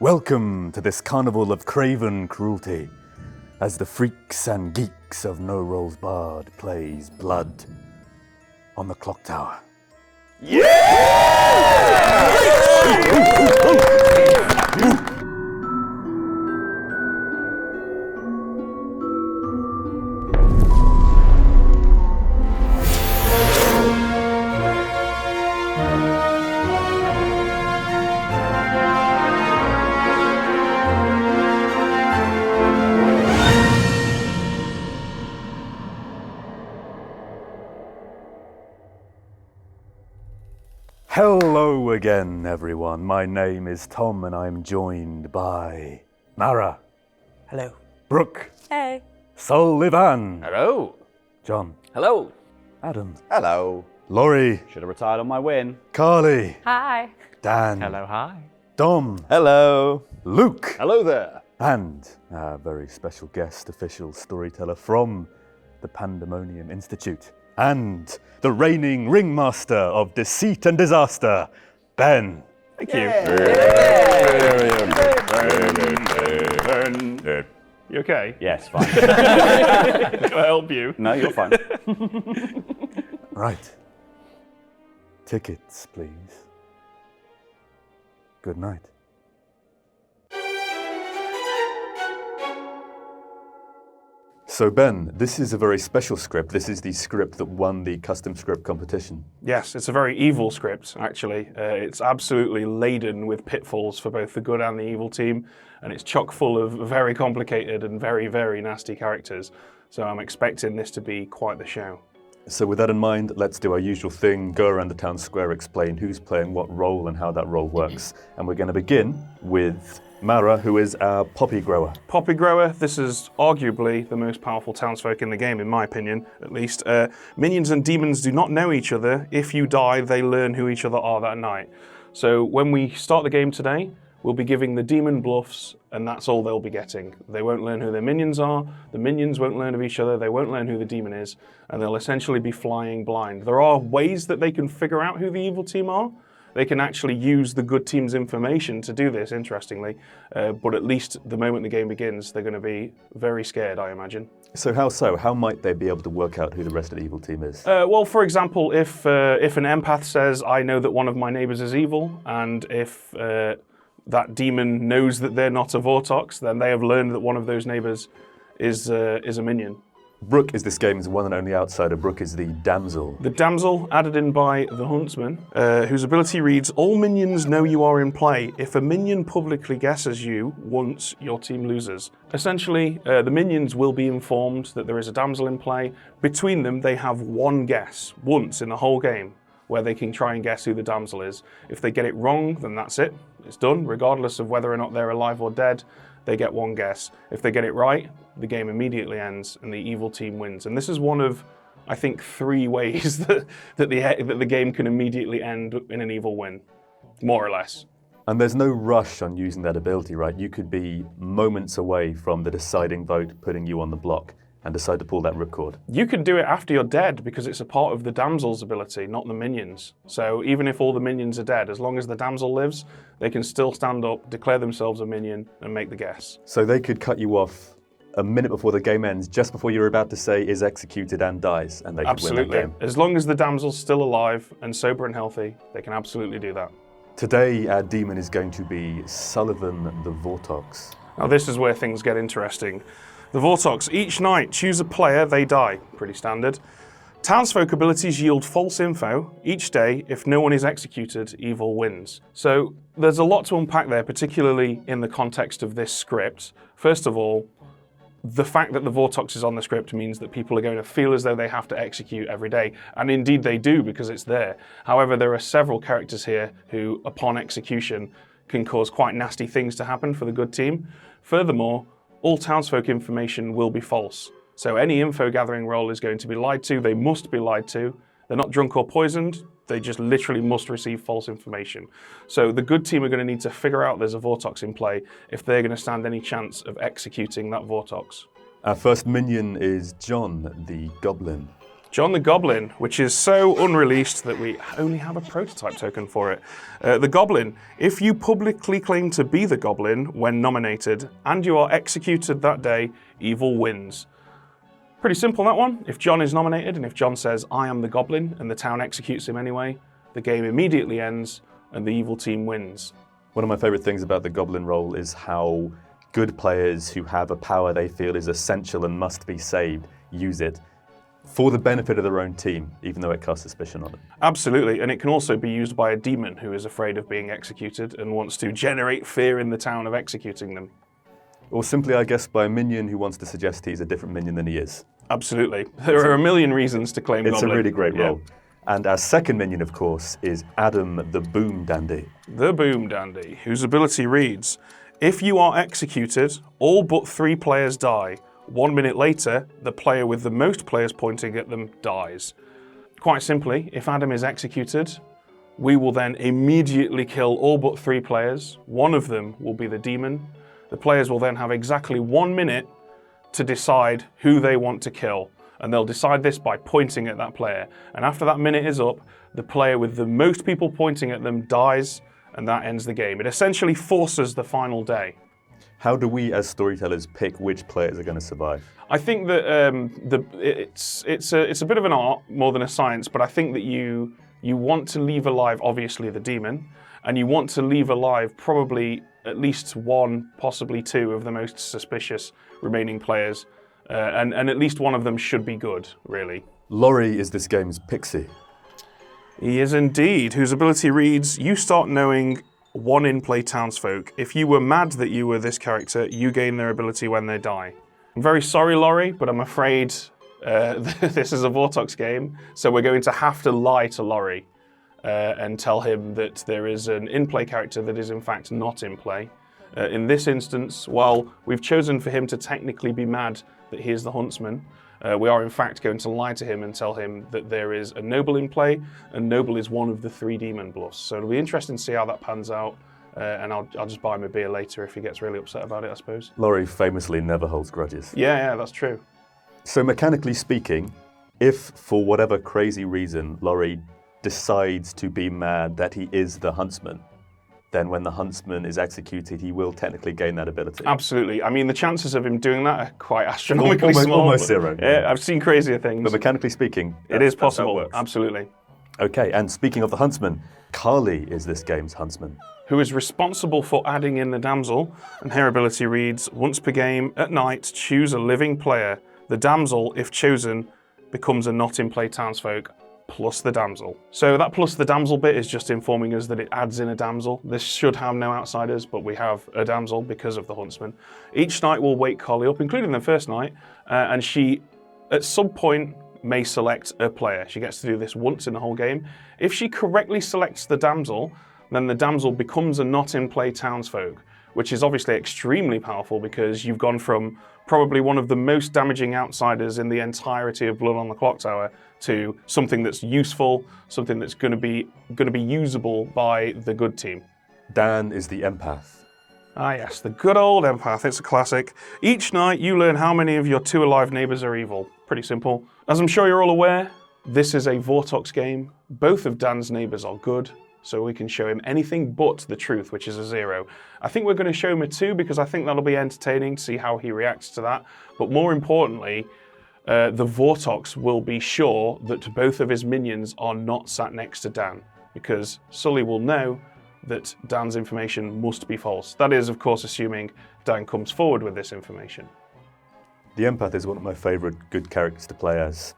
Welcome to this carnival of craven cruelty, as the freaks and geeks of No Rolls Barred plays Blood on the Clocktower. Hello again, everyone. My name is Tom, and I'm joined by Mara. Hello. Brooke. Hey. Sullivan. Hello. John. Hello. Adam. Hello. Laurie. Should have retired on my win. Carly. Hi. Dan. Hello, hi. Dom. Hello. Luke. Hello there. And our very special guest, official storyteller from the Pandemonium Institute, and the reigning ringmaster of deceit and disaster, Ben. Thank you. You okay? Yes, fine. Can I help you? No, you're fine. Right. Tickets, please. Good night. So Ben, this is a very special script. This is the script that won the custom script competition. Yes, it's a very evil script, actually. It's absolutely laden with pitfalls for both the good and the evil team, and it's chock full of very complicated and very, very nasty characters. So I'm expecting this to be quite the show. So with that in mind, let's do our usual thing, go around the town square, explain who's playing what role and how that role works. And we're going to begin with Mara, who is our poppy grower. Poppy Grower, this is arguably the most powerful townsfolk in the game, in my opinion, at least. Minions and demons do not know each other. If you die, they learn who each other are that night. So when we start the game today, we'll be giving the demon bluffs, and that's all they'll be getting. They won't learn who their minions are, the minions won't learn of each other, they won't learn who the demon is, and they'll essentially be flying blind. There are ways that they can figure out who the evil team are. They can actually use the good team's information to do this, interestingly, but at least the moment the game begins, they're going to be very scared, I imagine. So how so? How might they be able to work out who the rest of the evil team is? Well, for example, if an empath says, I know that one of my neighbors is evil, and if that demon knows that they're not a Vortox, then they have learned that one of those neighbors is a minion. Brooke is this game's one and only outsider. Brooke is the damsel. The damsel, added in by the huntsman, whose ability reads, all minions know you are in play. If a minion publicly guesses you once, your team loses. Essentially, the minions will be informed that there is a damsel in play. Between them, they have one guess, once in the whole game, where they can try and guess who the damsel is. If they get it wrong, then that's it. It's done, regardless of whether or not they're alive or dead. They get one guess. If they get it right, the game immediately ends and the evil team wins. And this is one of, I think, 3 ways that the game can immediately end in an evil win, more or less. And there's no rush on using that ability, right? You could be moments away from the deciding vote putting you on the block and decide to pull that ripcord. You can do it after you're dead because it's a part of the damsel's ability, not the minions. So even if all the minions are dead, as long as the damsel lives, they can still stand up, declare themselves a minion, and make the guess. So they could cut you off a minute before the game ends, just before you're about to say is executed and dies, and they could win that game. As long as the damsel's still alive and sober and healthy, they can absolutely do that. Today, our demon is going to be Sullivan the Vortox. Now this is where things get interesting. The Vortox, each night choose a player, they die. Pretty standard. Townsfolk abilities yield false info. Each day, if no one is executed, evil wins. So there's a lot to unpack there, particularly in the context of this script. First of all, the fact that the Vortox is on the script means that people are going to feel as though they have to execute every day. And indeed they do, because it's there. However, there are several characters here who, upon execution, can cause quite nasty things to happen for the good team. Furthermore, all townsfolk information will be false. So any info gathering role is going to be lied to. They must be lied to. They're not drunk or poisoned. They just literally must receive false information. So the good team are going to need to figure out there's a Vortox in play if they're going to stand any chance of executing that Vortox. Our first minion is John, the goblin. John the Goblin, which is so unreleased that we only have a prototype token for it. The Goblin, if you publicly claim to be the Goblin when nominated and you are executed that day, evil wins. Pretty simple, that one. If John is nominated and if John says, I am the Goblin, and the town executes him anyway, the game immediately ends and the evil team wins. One of my favourite things about the Goblin role is how good players who have a power they feel is essential and must be saved use it for the benefit of their own team, even though it casts suspicion on them. Absolutely, and it can also be used by a demon who is afraid of being executed and wants to generate fear in the town of executing them. Or simply, I guess, by a minion who wants to suggest he's a different minion than he is. Absolutely. There are a million reasons to claim It's Goblin. a really great Yeah. role. And our second minion, of course, is Adam the Boom Dandy. The Boom Dandy, whose ability reads, if you are executed, all but 3 players die. 1 minute later, the player with the most players pointing at them dies. Quite simply, if Adam is executed, we will then immediately kill all but 3 players. One of them will be the demon. The players will then have exactly 1 minute to decide who they want to kill. And they'll decide this by pointing at that player. And after that minute is up, the player with the most people pointing at them dies, and that ends the game. It essentially forces the final day. How do we, as storytellers, pick which players are going to survive? I think that it's a bit of an art more than a science, but I think that you want to leave alive, obviously, the demon, and you want to leave alive probably at least 1, possibly 2 of the most suspicious remaining players, and at least one of them should be good, really. Laurie is this game's pixie. He is indeed, whose ability reads, you start knowing 1 in-play townsfolk. If you were mad that you were this character, you gain their ability when they die. I'm very sorry, Laurie, but I'm afraid this is a Vortox game, so we're going to have to lie to Laurie and tell him that there is an in-play character that is in fact not in play. In this instance, while we've chosen for him to technically be mad that he is the huntsman, we are in fact going to lie to him and tell him that there is a noble in play, and noble is one of the 3 demon bluffs. So it'll be interesting to see how that pans out, and I'll just buy him a beer later if he gets really upset about it, I suppose. Laurie famously never holds grudges. Yeah, that's true. So mechanically speaking, if for whatever crazy reason Laurie decides to be mad that he is the huntsman, then when the huntsman is executed, he will technically gain that ability. Absolutely. I mean, the chances of him doing that are quite astronomically small. Almost zero. Yeah, I've seen crazier things. But mechanically speaking, it is that possible. works. Absolutely. Okay, and speaking of the huntsman, Carly is this game's huntsman. Who is responsible for adding in the damsel, and her ability reads, once per game, at night, choose a living player. The damsel, if chosen, becomes a not-in-play townsfolk, plus the damsel. So that plus the damsel bit is just informing us that it adds in a damsel. This should have no outsiders, but we have a damsel because of the huntsman. Each night we'll wake Carly up, including the first night, and she, at some point, may select a player. She gets to do this once in the whole game. If she correctly selects the damsel, then the damsel becomes a not-in-play townsfolk, which is obviously extremely powerful because you've gone from probably one of the most damaging outsiders in the entirety of Blood on the Clocktower to something that's useful, something that's going to be usable by the good team. Dan is the empath. Ah yes, the good old empath, it's a classic. Each night you learn how many of your 2 alive neighbours are evil. Pretty simple. As I'm sure you're all aware, this is a Vortox game. Both of Dan's neighbours are good, so we can show him anything but the truth, which is a 0. I think we're going to show him a 2 because I think that'll be entertaining to see how he reacts to that. But more importantly, the Vortox will be sure that both of his minions are not sat next to Dan, because Sully will know that Dan's information must be false. That is, of course, assuming Dan comes forward with this information. The empath is one of my favourite good characters to play as,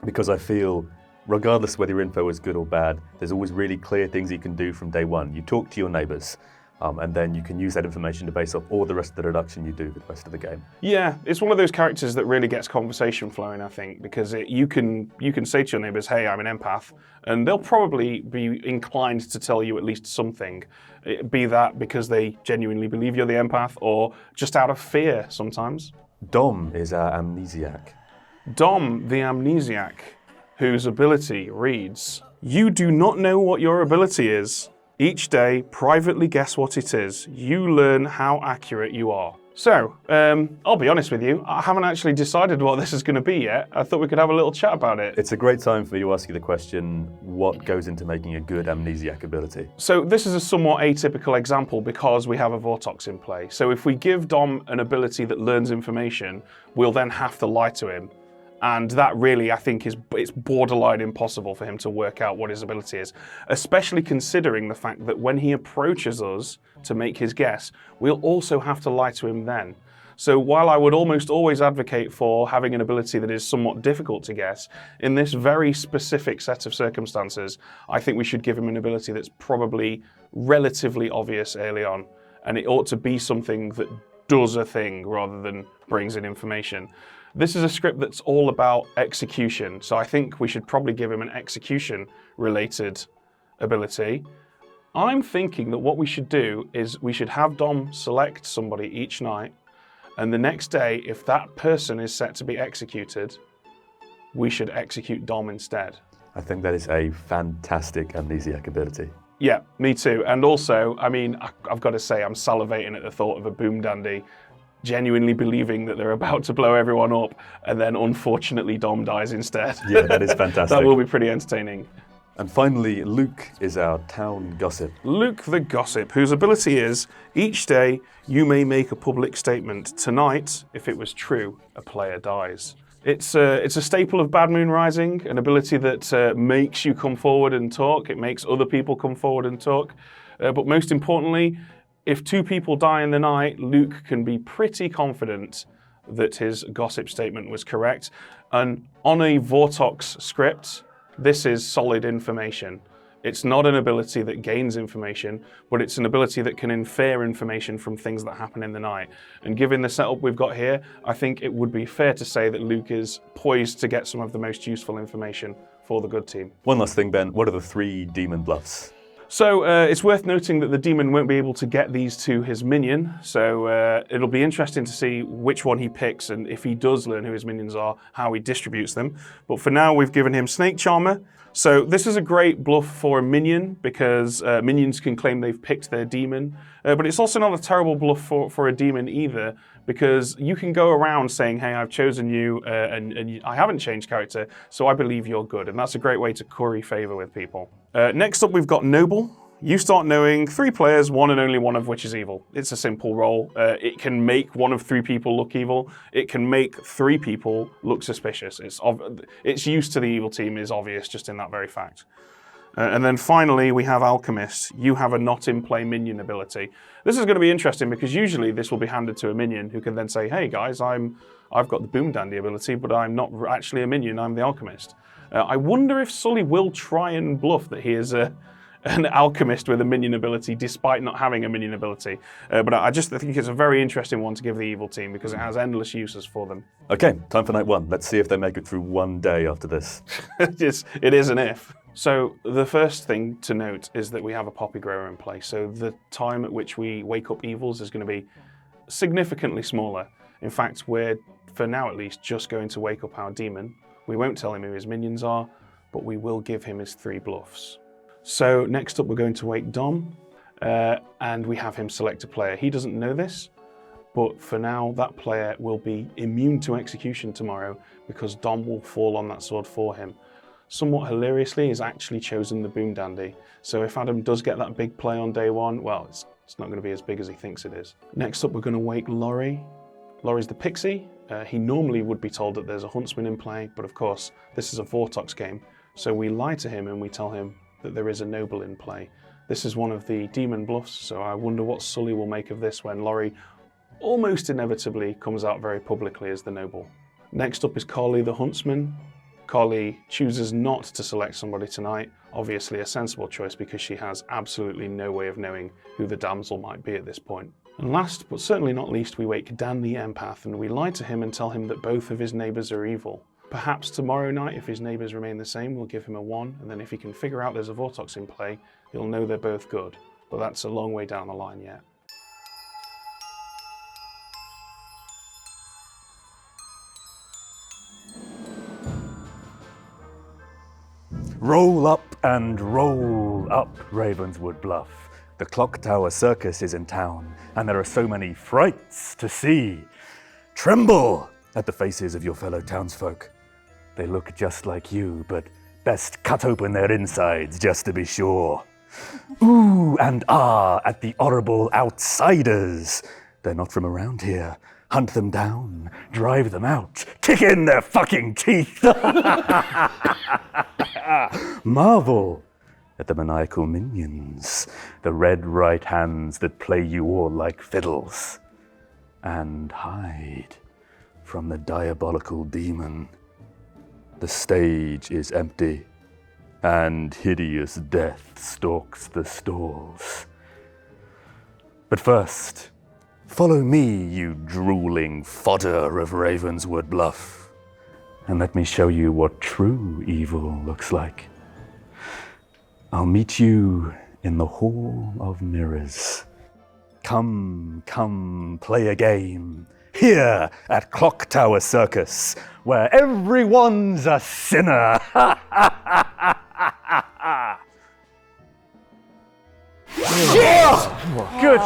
because I feel, regardless whether your info is good or bad, there's always really clear things you can do from day one. You talk to your neighbours, and then you can use that information to base off all the rest of the deduction you do for the rest of the game. Yeah, it's one of those characters that really gets conversation flowing, I think, because you can say to your neighbours, hey, I'm an empath, and they'll probably be inclined to tell you at least something, be that because they genuinely believe you're the empath, or just out of fear sometimes. Dom is our amnesiac. Dom, the amnesiac, whose ability reads, you do not know what your ability is. Each day, privately guess what it is. You learn how accurate you are. So, I'll be honest with you, I haven't actually decided what this is going to be yet. I thought we could have a little chat about it. It's a great time for me to ask you the question, what goes into making a good amnesiac ability? So this is a somewhat atypical example because we have a Vortox in play. So if we give Dom an ability that learns information, we'll then have to lie to him. And that really, I think, it's borderline impossible for him to work out what his ability is, especially considering the fact that when he approaches us to make his guess, we'll also have to lie to him then. So while I would almost always advocate for having an ability that is somewhat difficult to guess, in this very specific set of circumstances, I think we should give him an ability that's probably relatively obvious early on. And it ought to be something that does a thing rather than brings in information. This is a script that's all about execution, so I think we should probably give him an execution-related ability. I'm thinking that what we should do is we should have Dom select somebody each night, and the next day, if that person is set to be executed, we should execute Dom instead. I think that is a fantastic amnesiac ability. Yeah, me too. And also, I mean, I've got to say, I'm salivating at the thought of a boom dandy genuinely believing that they're about to blow everyone up, and then unfortunately Dom dies instead. Yeah, that is fantastic. That will be pretty entertaining. And finally, Luke is our town gossip. Luke the Gossip, whose ability is, each day you may make a public statement. Tonight, if it was true, a player dies. It's a staple of Bad Moon Rising, an ability that makes you come forward and talk. It makes other people come forward and talk. But most importantly, if two people die in the night, Luke can be pretty confident that his gossip statement was correct. And on a Vortox script, this is solid information. It's not an ability that gains information, but it's an ability that can infer information from things that happen in the night. And given the setup we've got here, I think it would be fair to say that Luke is poised to get some of the most useful information for the good team. One last thing, Ben, what are the 3 demon bluffs? So it's worth noting that the demon won't be able to get these to his minion, so it'll be interesting to see which one he picks, and if he does learn who his minions are, how he distributes them. But for now, we've given him Snake Charmer. So this is a great bluff for a minion, because minions can claim they've picked their demon, but it's also not a terrible bluff for a demon either, because you can go around saying, hey, I've chosen you, and I haven't changed character, so I believe you're good, and that's a great way to curry favor with people. Next up, we've got Noble. You start knowing 3 players, one and only one of which is evil. It's a simple roll. It can make one of 3 people look evil. It can make 3 people look suspicious. Its use to the evil team is obvious just in that very fact. And then finally, we have Alchemist. You have a not in play minion ability. This is going to be interesting because usually this will be handed to a minion who can then say, hey guys, I've got the Boom Dandy ability, but I'm not actually a minion, I'm the Alchemist. I wonder if Sully will try and bluff that he is an alchemist with a minion ability despite not having a minion ability. But I think it's a very interesting one to give the evil team because it has endless uses for them. Okay, time for night 1. Let's see if they make it through one day after this. It is an if. So the first thing to note is that we have a poppy grower in place. So the time at which we wake up evils is going to be significantly smaller. In fact, we're, for now at least, just going to wake up our demon. We won't tell him who his minions are, but we will give him his 3 bluffs. So next up, we're going to wake Dom, and we have him select a player. He doesn't know this, but for now, that player will be immune to execution tomorrow because Dom will fall on that sword for him. Somewhat hilariously, he's actually chosen the Boom Dandy. So if Adam does get that big play on day 1, well, it's not going to be as big as he thinks it is. Next up, we're going to wake Laurie. Laurie's the pixie. He normally would be told that there's a huntsman in play, but of course, this is a Vortox game. So we lie to him and we tell him that there is a noble in play. This is one of the demon bluffs, so I wonder what Sully will make of this when Laurie almost inevitably comes out very publicly as the noble. Next up is Carly the huntsman. Carly chooses not to select somebody tonight, obviously a sensible choice because she has absolutely no way of knowing who the damsel might be at this point. And last, but certainly not least, we wake Dan the empath and we lie to him and tell him that both of his neighbours are evil. Perhaps tomorrow night, if his neighbours remain the same, we'll give him a 1, and then if he can figure out there's a Vortox in play, he'll know they're both good. But that's a long way down the line yet. Roll up and roll up Ravenswood Bluff. The Clocktower Circus is in town, and there are so many frights to see. Tremble at the faces of your fellow townsfolk. They look just like you, but best cut open their insides just to be sure. Ooh and ah at the horrible outsiders. They're not from around here. Hunt them down, drive them out, kick in their fucking teeth. Marvel at the maniacal minions, the red right hands that play you all like fiddles. And hide from the diabolical demon. The stage is empty, and hideous death stalks the stalls. But first, follow me, you drooling fodder of Ravenswood Bluff, and let me show you what true evil looks like. I'll meet you in the Hall of Mirrors. Come, play a game here at Clocktower Circus, where everyone's a sinner. Good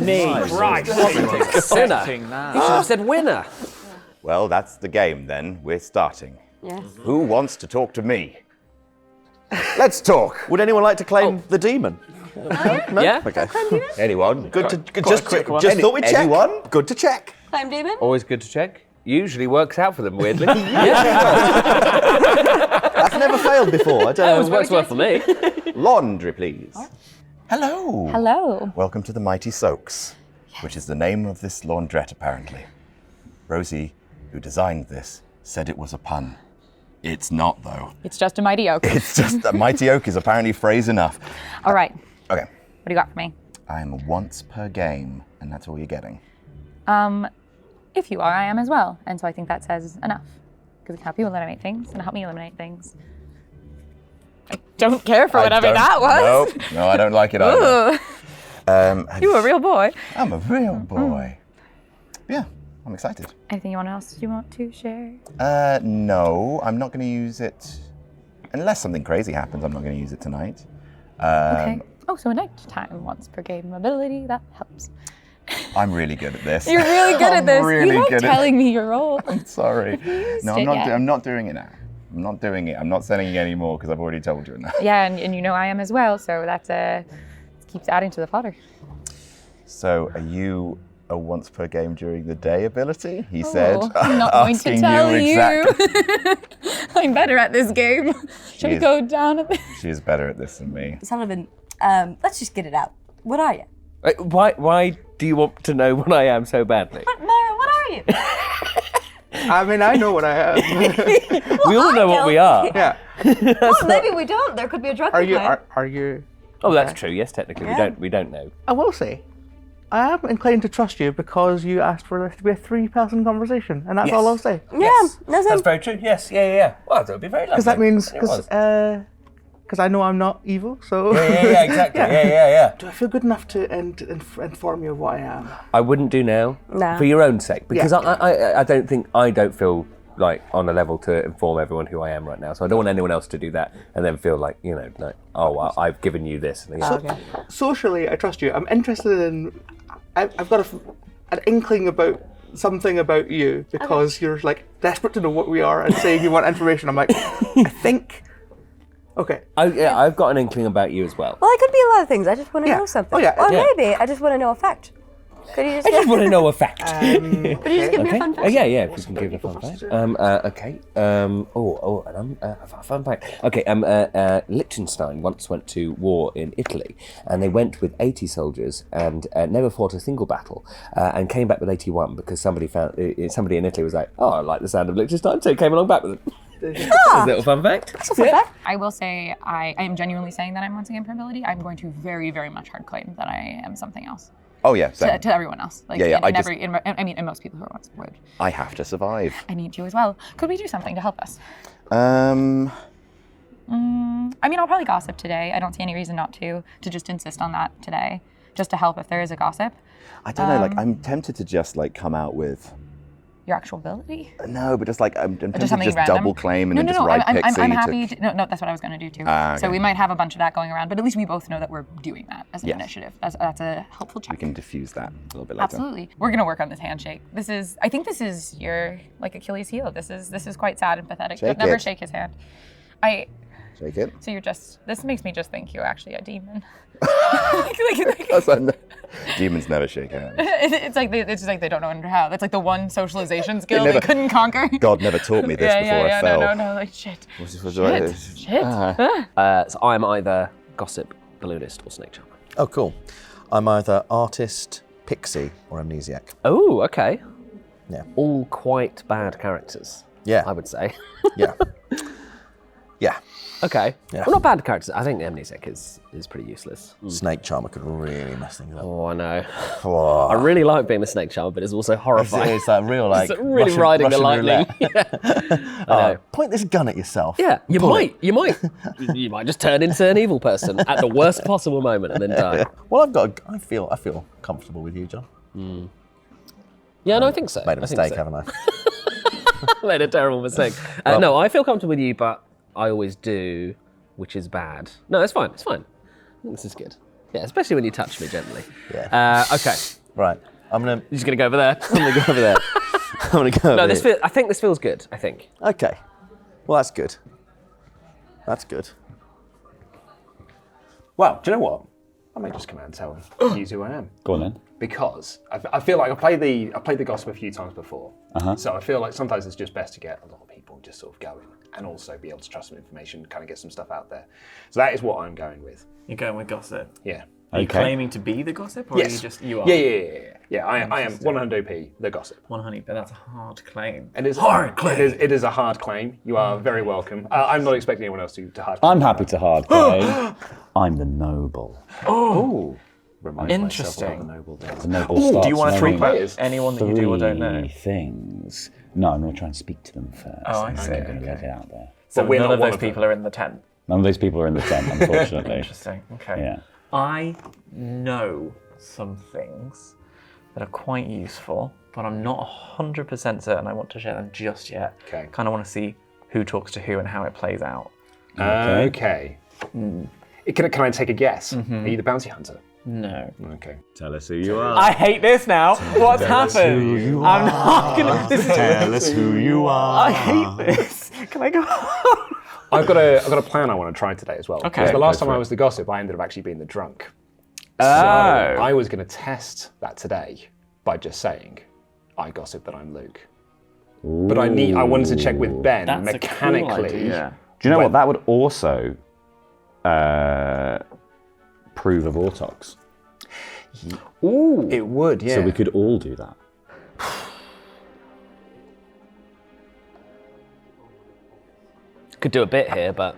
me. Right. Sinner. He should have said winner. Well, that's the game then. We're starting. Yes. Who wants to talk to me? Let's talk. Would anyone like to claim the demon? No? Yeah? Okay. Anyone? Good to Just thought we'd check. Anyone? Good to check. Climb demon? Always good to check. Usually works out for them, weirdly. That's never failed before. I don't know. Always works well for me. Laundry, please. Hello. Hello. Welcome to the Mighty Soaks, which is the name of this laundrette, apparently. Rosie, who designed this, said it was a pun. It's not, though. It's just a mighty oak. It's just that Mighty Oak is apparently phrase enough. All right. Okay. What do you got for me? I'm once per game, and that's all you're getting. If you are, I am as well. And so I think that says enough. Because it can help you eliminate things and help me eliminate things. I don't care for whatever that was. No, I don't like it either. You a real boy. I'm a real boy. Yeah, I'm excited. Anything else you want to share? No, I'm not going to use it. Unless something crazy happens, I'm not going to use it tonight. Okay. Oh, so a nighttime once per game ability, that helps. I'm really good at this. You're really good at this. Really you love good telling me your role. I'm sorry. No, I'm not doing it now. I'm not doing it. I'm not sending you any more because I've already told you enough. Yeah, and you know I am as well, so that's keeps adding to the fodder. So are you a once per game during the day ability? He said. I'm not going to tell you. Exactly. I'm better at this game. Should we go down at this? She is better at this than me. Sullivan, let's just get it out. What are you? Why do you want to know what I am so badly? But Mara, what are you? I mean, I know what I am. We all know what we are. Yeah. Well, maybe we don't. There could be a drug Are you? complaint. Are you? Oh, that's true. Yes, technically, Yeah. we don't know. I will say, I am inclined to trust you because you asked for this to be a three-person conversation, and that's all I'll say. Yeah, That's very true. Yes, yeah. Well, that would be very lovely. Because that means It was. because I know I'm not evil, so. Yeah, exactly. Yeah. Do I feel good enough to inform you of what I am? I wouldn't do now No. for your own sake because Yeah. I don't feel like on a level to inform everyone who I am right now. So I don't want anyone else to do that and then feel like like well, I've given you this. And Socially, I trust you. I'm interested in. I've got an inkling about something about you because you're like desperate to know what we are and saying you want information. I'm like, I think. Okay. I've got an inkling about you as well. Well, it could be a lot of things. I just want to know something. Oh, yeah. Or Yeah. maybe I just want to know a fact. Could you just? I just want to know a fact. Could you just give me a fun fact? Yeah, if you can give a fun fact. Okay. And a fun fact. Okay. Liechtenstein once went to war in Italy, and they went with 80 soldiers and never fought a single battle, and came back with 81 because somebody in Italy was like, oh, I like the sound of Liechtenstein, so he came along back with it. That's a little fun fact. That's a fun fact. I will say I am genuinely saying that I'm once again per ability. I'm going to very, very much hard claim that I am something else. Oh yeah, same. To everyone else. Like, Yeah, and most people who are once would. I have to survive. I need you as well. Could we do something to help us? Um, I mean, I'll probably gossip today. I don't see any reason not to just insist on that today, just to help if there is a gossip. I don't know. Like, I'm tempted to just like come out with, your actual ability? No, but just like I'm Just tempted to something just random? double claim and No, then no, just no. write I'm Pixie. happy. No, that's what I was going to do too. Okay. So we might have a bunch of that going around, but at least we both know that we're doing that as an Yes. initiative. That's a helpful check. We can diffuse that a little bit later. Absolutely. We're gonna work on this handshake. I think this is your like Achilles heel. This is quite sad and pathetic. Shake Never it. shake his hand. Shake it. So this makes me just think you're actually a demon. Demons never shake hands. It's just like they don't know how. That's like the one socialization skill they couldn't conquer. God never taught me this before I fell. No, like shit. Shit. So I'm either gossip, balloonist, or snake charmer. Oh, cool. I'm either artist, pixie, or amnesiac. Oh, okay. Yeah. All quite bad characters. Yeah. I would say. Yeah. Yeah. Okay. Yeah. Well, not bad characters. I think the amnesiac is pretty useless. Snake charmer could really mess things up. Oh, I know. Oh. I really like being the snake charmer, but it's also horrifying. It's that real like It's really Russian, riding the Russian lightning. roulette. I know. Point this gun at yourself. Yeah, you Pull might. it. You might. You might just turn into an evil person at the worst possible moment and then die. Well, I feel comfortable with you, John. Yeah, no, I think so. Made a I think mistake, so. haven't I? Made a terrible mistake. No, I feel comfortable with you, but I always do, which is bad. No, it's fine. It's fine. I think this is good. Yeah, especially when you touch me gently. Yeah. Okay. Right. You're just gonna go over there. I'm gonna go over there. I'm gonna go No, over here. I think this feels good. I think. Okay. Well, that's good. That's good. Well, do you know what? I may just come out and tell you who I am. Go on then. Because I feel like I've played the gossip a few times before. So I feel like sometimes it's just best to get a lot of people just sort of going and also be able to trust some information, kind of get some stuff out there. So that is what I'm going with. You're going with gossip? Yeah. Are you claiming to be the gossip, or Yes. are you just, you are? Yeah, I am 100p the gossip. 100, but that's a hard claim. It is Hard claim. It is a hard claim. You are very welcome. I'm not expecting anyone else to hard claim. I'm happy to hard claim. I'm the noble. Oh. Remind Interesting. Myself of the noble days. The noble Ooh, starts do you want to knowing three players? Anyone that you do or don't know? three things. No, I'm going to try and speak to them first. Oh, I and see. then I'm going to get it out there. So we're none not of one those of them. people are in the tent. None of those people are in the tent, unfortunately. Interesting. Okay. Yeah. I know some things that are quite useful, but I'm not 100% certain I want to share them just yet. Okay. Kind of want to see who talks to who and how it plays out. Okay. Can I take a guess? Are you the bounty hunter? No. Okay. Tell us who you are. I hate this now. What's happened? I'm not gonna. Tell us who you are. I hate this. Can I go? I've got a plan I want to try today as well. Okay. Because the last Go time for I it. was the gossip, I ended up actually being the drunk. Oh. So I was going to test that today by just saying, I gossip that I'm Luke. But I wanted to check with Ben That's mechanically. a cool idea. Do you know what? That would also prove a Vortox. Ooh, it would, yeah. So we could all do that. Could do a bit here, but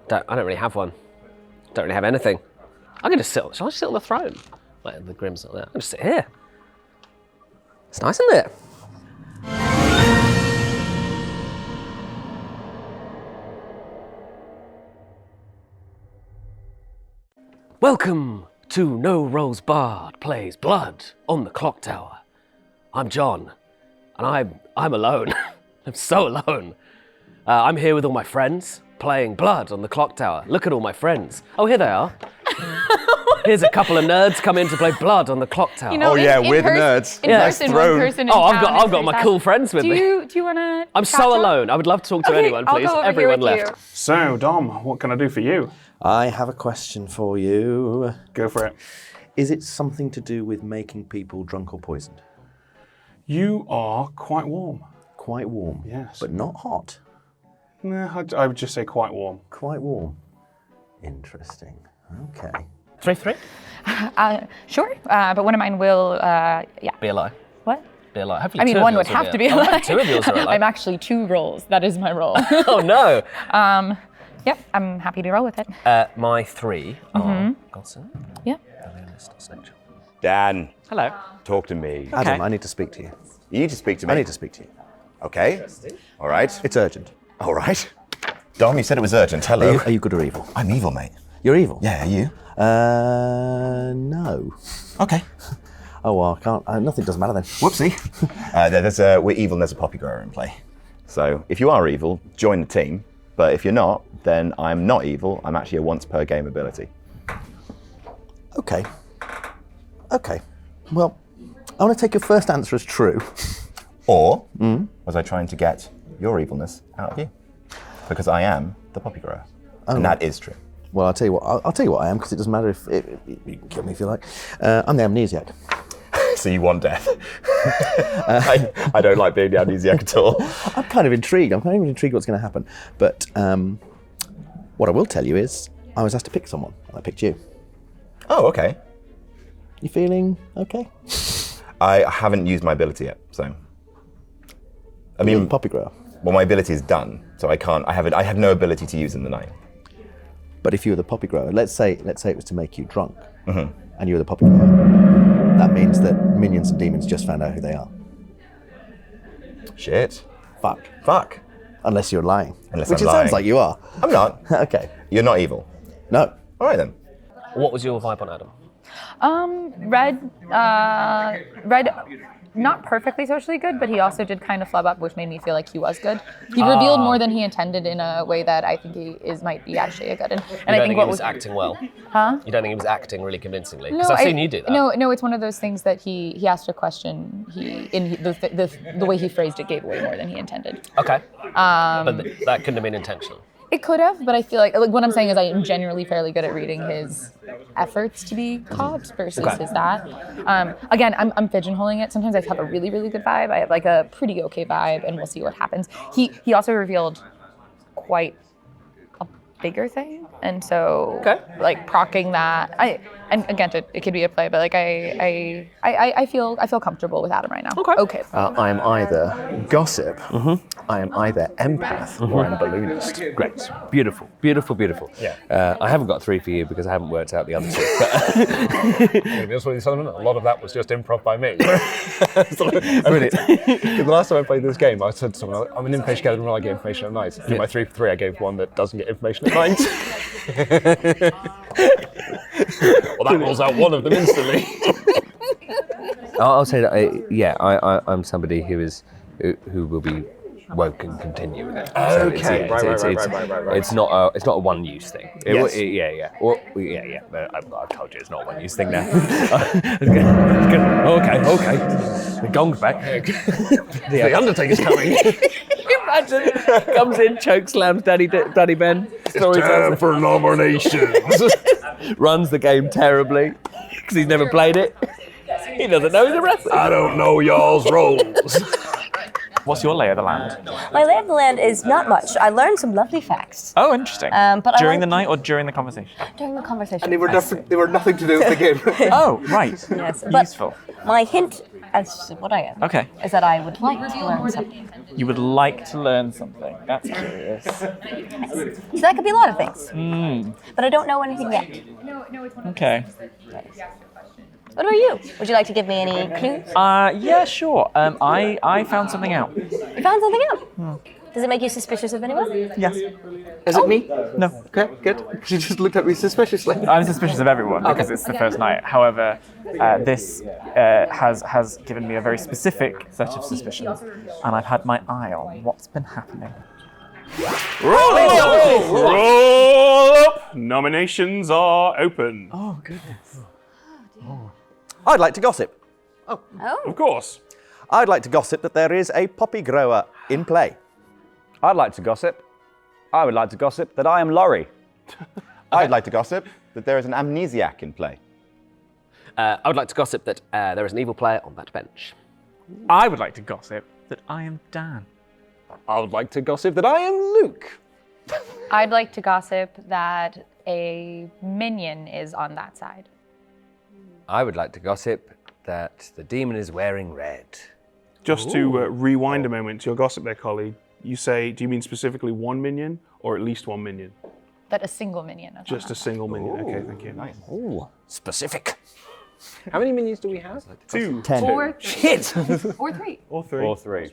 I don't really have one. Don't really have anything. I can just sit. Shall I just sit on the throne? Like the Grimm's not there. I can just sit here. It's nice, isn't it? Welcome to No Rolls Barred Plays Blood on the Clocktower. I'm John, and I'm alone. I'm so alone. I'm here with all my friends, playing Blood on the Clocktower. Look at all my friends. Oh, here they are. Here's a couple of nerds come in to play Blood on the Clocktower. You know, we're the nerds. In person, one person in Oh, I've town got is my pretty cool sad. friends with me. Do you want to? I'm so alone. I would love to talk to anyone, please. I'll go over Everyone here with left. You. So, Dom, what can I do for you? I have a question for you. Go for it. Is it something to do with making people drunk or poisoned? You are quite warm. Quite warm. Yes. But not hot. Nah, I would just say quite warm. Quite warm. Interesting. Okay. 3-3? Sure, but one of mine will. Yeah. Be alive. What? Be alive. Hopefully I mean, two of one yours would will have to be alive. alive. Two of yours are alive. I'm actually 2 roles. That is my role. Oh no. Yep, I'm happy to roll with it. My 3 are Godson, Yeah. Balloonist, Snake Charmer. Dan, Hello. talk to me. Adam, I need to speak to you. You need to speak to me. I need to speak to you. Okay. All right. It's urgent. All right. Dom, you said it was urgent. Hello. Are you good or evil? I'm evil, mate. You're evil? Yeah, are you? No. Okay. Oh well, I can't. Nothing doesn't matter then. Whoopsie. We're evil and there's a poppy grower in play. So if you are evil, join the team. But if you're not, then I'm not evil. I'm actually a once per game ability. Okay. Well, I want to take your first answer as true. Or was I trying to get your evilness out of you? Because I am the poppy grower. And that is true. Well, I'll tell you what. I'll tell you what I am, because it doesn't matter if you can kill me if you like. I'm the amnesiac. So you want death? I don't like being the amnesiac at all. I'm kind of intrigued. What's going to happen. But what I will tell you is, I was asked to pick someone, and I picked you. Oh, okay. You feeling okay? I haven't used my ability yet, so. I mean, poppy grower. Well, my ability is done, so I can't. I have no ability to use in the night. But if you were the poppy grower, let's say it was to make you drunk, and you were the poppy grower, that means that minions and demons just found out who they are. Shit. Fuck. Unless you're lying. Which it sounds like you are. I'm not. Okay. You're not evil. No. All right then. What was your vibe on Adam? Red, not perfectly socially good, but he also did kind of flub up, which made me feel like he was good. He revealed more than he intended in a way that I think might be actually a good. And I think he was acting well. Huh? You don't think he was acting really convincingly? Because I've seen you do that. No, it's one of those things that he asked a question. The way he phrased it gave away more than he intended. Okay. But that couldn't have been intentional. It could have, but I feel like what I'm saying is I am generally fairly good at reading his efforts to be caught versus his that. Again, I'm pigeonholing it. Sometimes I have a really, really good vibe. I have like a pretty okay vibe, and we'll see what happens. He also revealed quite a bigger thing, and so like procking that. And again, it could be a play, but like I feel comfortable with Adam right now. Okay. I am either gossip, I am either empath, or I'm a balloonist. Great. Beautiful. Yeah. I haven't got 3 for you because I haven't worked out the other 2. A lot of that was just improv by me. Brilliant. The last time I played this game, I said to someone, I'm an information gatherer when I get information at night. In my 3 for 3, I gave one that doesn't get information at night. Well, that rules out one of them instantly. I'll say that. I'm somebody who will be woke and continue with it. Okay, right. It's not a one-use thing. Yes. I've told you it's not a one-use thing now. Okay. The gong's back. The Undertaker's coming. Imagine comes in, choke slams Daddy Ben. It's time for nominations. Runs the game terribly because he's never played it. He doesn't know he's a wrestler. I don't know y'all's roles. What's your lay of the land? My lay of the land is not much. I learned some lovely facts. Oh, interesting. But during the night or during the conversation? During the conversation. And they were nothing to do with the game. Oh, right. Yes, but useful. my hint as to what I am is that I would like to learn something. You would like to learn something. That's curious. So that could be a lot of things. But I don't know anything yet. Okay. What about you? Would you like to give me any clues? Yeah, sure. I found something out. You found something out? Does it make you suspicious of anyone? Yes. Is it me? No. Okay, good. She just looked at me suspiciously. I'm suspicious of everyone because it's the first night. However, this has given me a very specific set of suspicions, and I've had my eye on what's been happening. Roll up! Nominations are open. Oh, goodness. I'd like to gossip. Of course. I'd like to gossip that there is a poppy grower in play. I'd like to gossip. I would like to gossip that I am Laurie. I'd like to gossip that there is an amnesiac in play. I would like to gossip that there is an evil player on that bench. I would like to gossip that I am Dan. I would like to gossip that I am Luke. I'd like to gossip that a minion is on that side. I would like to gossip that the demon is wearing red. Just to rewind a moment to your gossip there, colleague, you say, do you mean specifically one minion or at least one minion? That a single minion. Is Just on a single minion. Okay, thank you. Nice. Ooh, specific. How many minions do we have? 2. 10. Or Shit! or 3. Or 3. Or 3.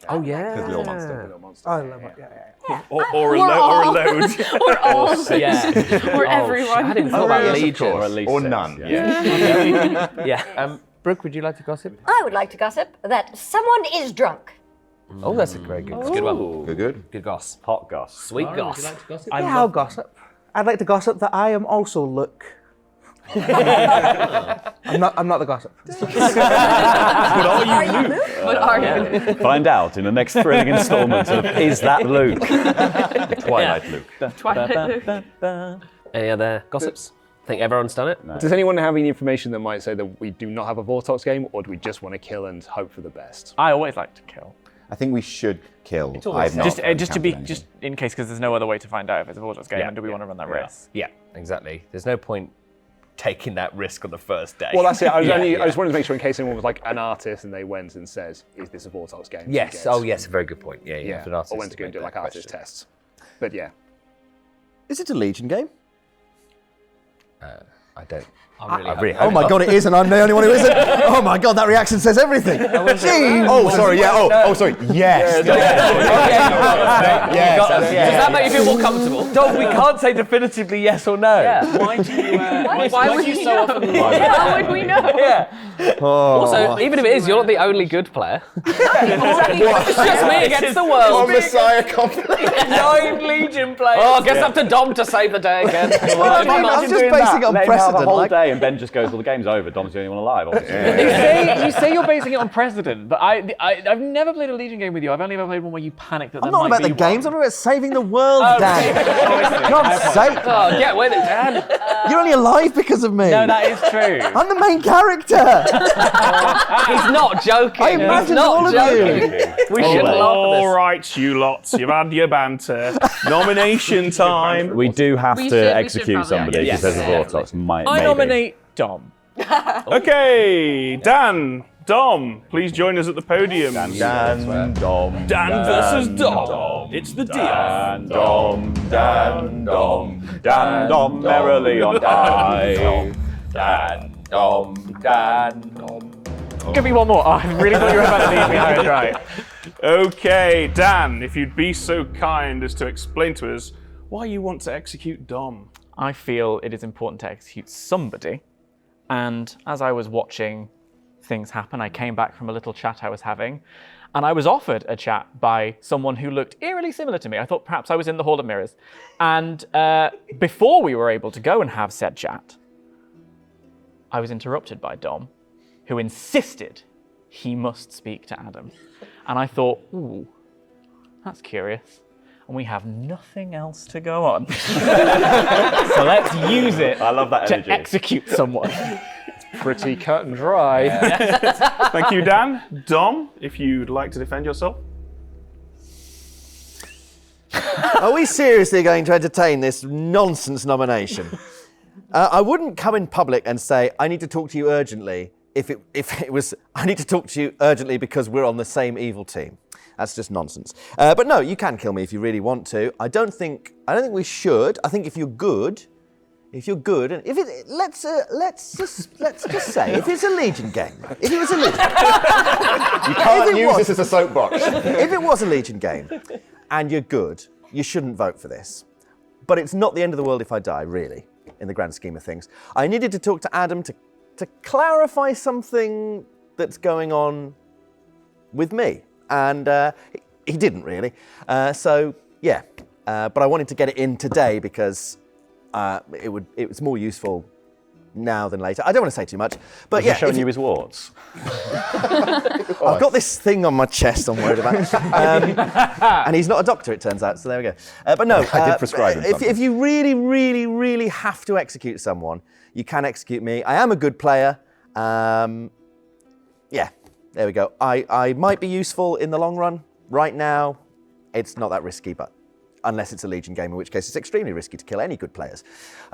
Oh, yeah. Little monster. I love it. Yeah. Or a load. Or all. Yeah. Or everyone. I hadn't thought about Legion. Or at least Or 6. none. Yeah. Yeah. Brooke, would you like to gossip? I would like to gossip that someone is drunk. Oh, that's a very good. That's a good one. Good. Good goss. Hot goss. Sweet Lauren, goss. would you like to gossip? I'll gossip. I'd like to gossip that I am also Luke. I'm not the gossip. But are you Luke? What are you? Find out in the next thrilling instalment of Is That Luke? Twilight Luke. Twilight Luke. Any other gossips? I think everyone's done it. No. Does anyone have any information that might say that we do not have a Vortox game, or do we just want to kill and hope for the best? I always like to kill. I think we should kill. always I've not Just to encountered be, anything. just in case, because there's no other way to find out if it's a Vortex game, and do we want to run that risk? Yeah, exactly. There's no point taking that risk on the first day. Well, that's it. I just wanted to make sure in case anyone was like an artist and they went and says, "Is this a Vortox game?" Yes. Oh, yes. A very good point. Yeah. Yeah. For an artist Or went to go and do like artist tests. But yeah. Is it a Legion game? I don't. I really oh my god, it is, and I'm the only one who isn't. Oh my god, that reaction says everything. Jeez. Oh, sorry. Yeah. Oh, sorry. Yes. Yes. Does that make you feel more comfortable? Dog, we can't say definitively yes or no. Yeah. Why do you? Why would you so often lie? How would we know? Yeah. Also, even if it is, you're not the only good player. It's just me against the world. Messiah complex. 9 Legion players. Oh, I guess up to Dom to save the day again. I'm just basing it on Let him have precedent. a whole like- day and Ben just goes, well, the game's over. Dom's the only one alive, obviously. You say you're basing it on precedent, but I've never played a Legion game with you. I've only ever played one where you panicked that I'm there not might about the be games, one. I'm about saving the world, Dan. For God's sake. Oh, get with it, Dan. You're only alive because of me. No, that is true. I'm the main character. He's not joking. I imagined He's not all of joking. you. We shouldn't laugh at All this. right, you lots. You've had your banter. Nomination time. We do have We to should execute probably somebody Yes, because there's a Vortox. I nominate Dom. Okay, Dan, Dom, please join us at the podium. Dan, Dom. Dan versus Dom. It's the Dan, deal. Dom, merrily on high. Dan. Give me one more. Oh, I really thought you were about to leave me high and dry. Okay, Dan, if you'd be so kind as to explain to us why you want to execute Dom. I feel it is important to execute somebody. And as I was watching things happen, I came back from a little chat I was having, and I was offered a chat by someone who looked eerily similar to me. I thought perhaps I was in the Hall of Mirrors. And before we were able to go and have said chat, I was interrupted by Dom, who insisted he must speak to Adam. And I thought, ooh, that's curious. And we have nothing else to go on. So let's use it I love that energy. to execute someone. Pretty cut and dry. Thank you, Dan. Dom, if you'd like to defend yourself. Are we seriously going to entertain this nonsense nomination? I wouldn't come in public and say, I need to talk to you urgently, if it was, I need to talk to you urgently because we're on the same evil team. That's just nonsense. But no, you can kill me if you really want to. I don't think we should. I think if you're good, and if it, let's just say, if it's a Legion game, if it was a Legion, You can't use this as a soapbox. if it was a Legion game, and you're good, you shouldn't vote for this. But it's not the end of the world if I die, really, in the grand scheme of things. I needed to talk to Adam to clarify something that's going on with me. And he didn't really. So yeah, but I wanted to get it in today because it was more useful now than later. I don't want to say too much, but Was yeah. he showing you his warts? I've got this thing on my chest I'm worried about. And he's not a doctor, it turns out, so there we go. But no, I did prescribe him something. if you really, really, really have to execute someone, you can execute me. I am a good player. Yeah, there we go. I might be useful in the long run. Right now, it's not that risky, but unless it's a Legion game, in which case it's extremely risky to kill any good players.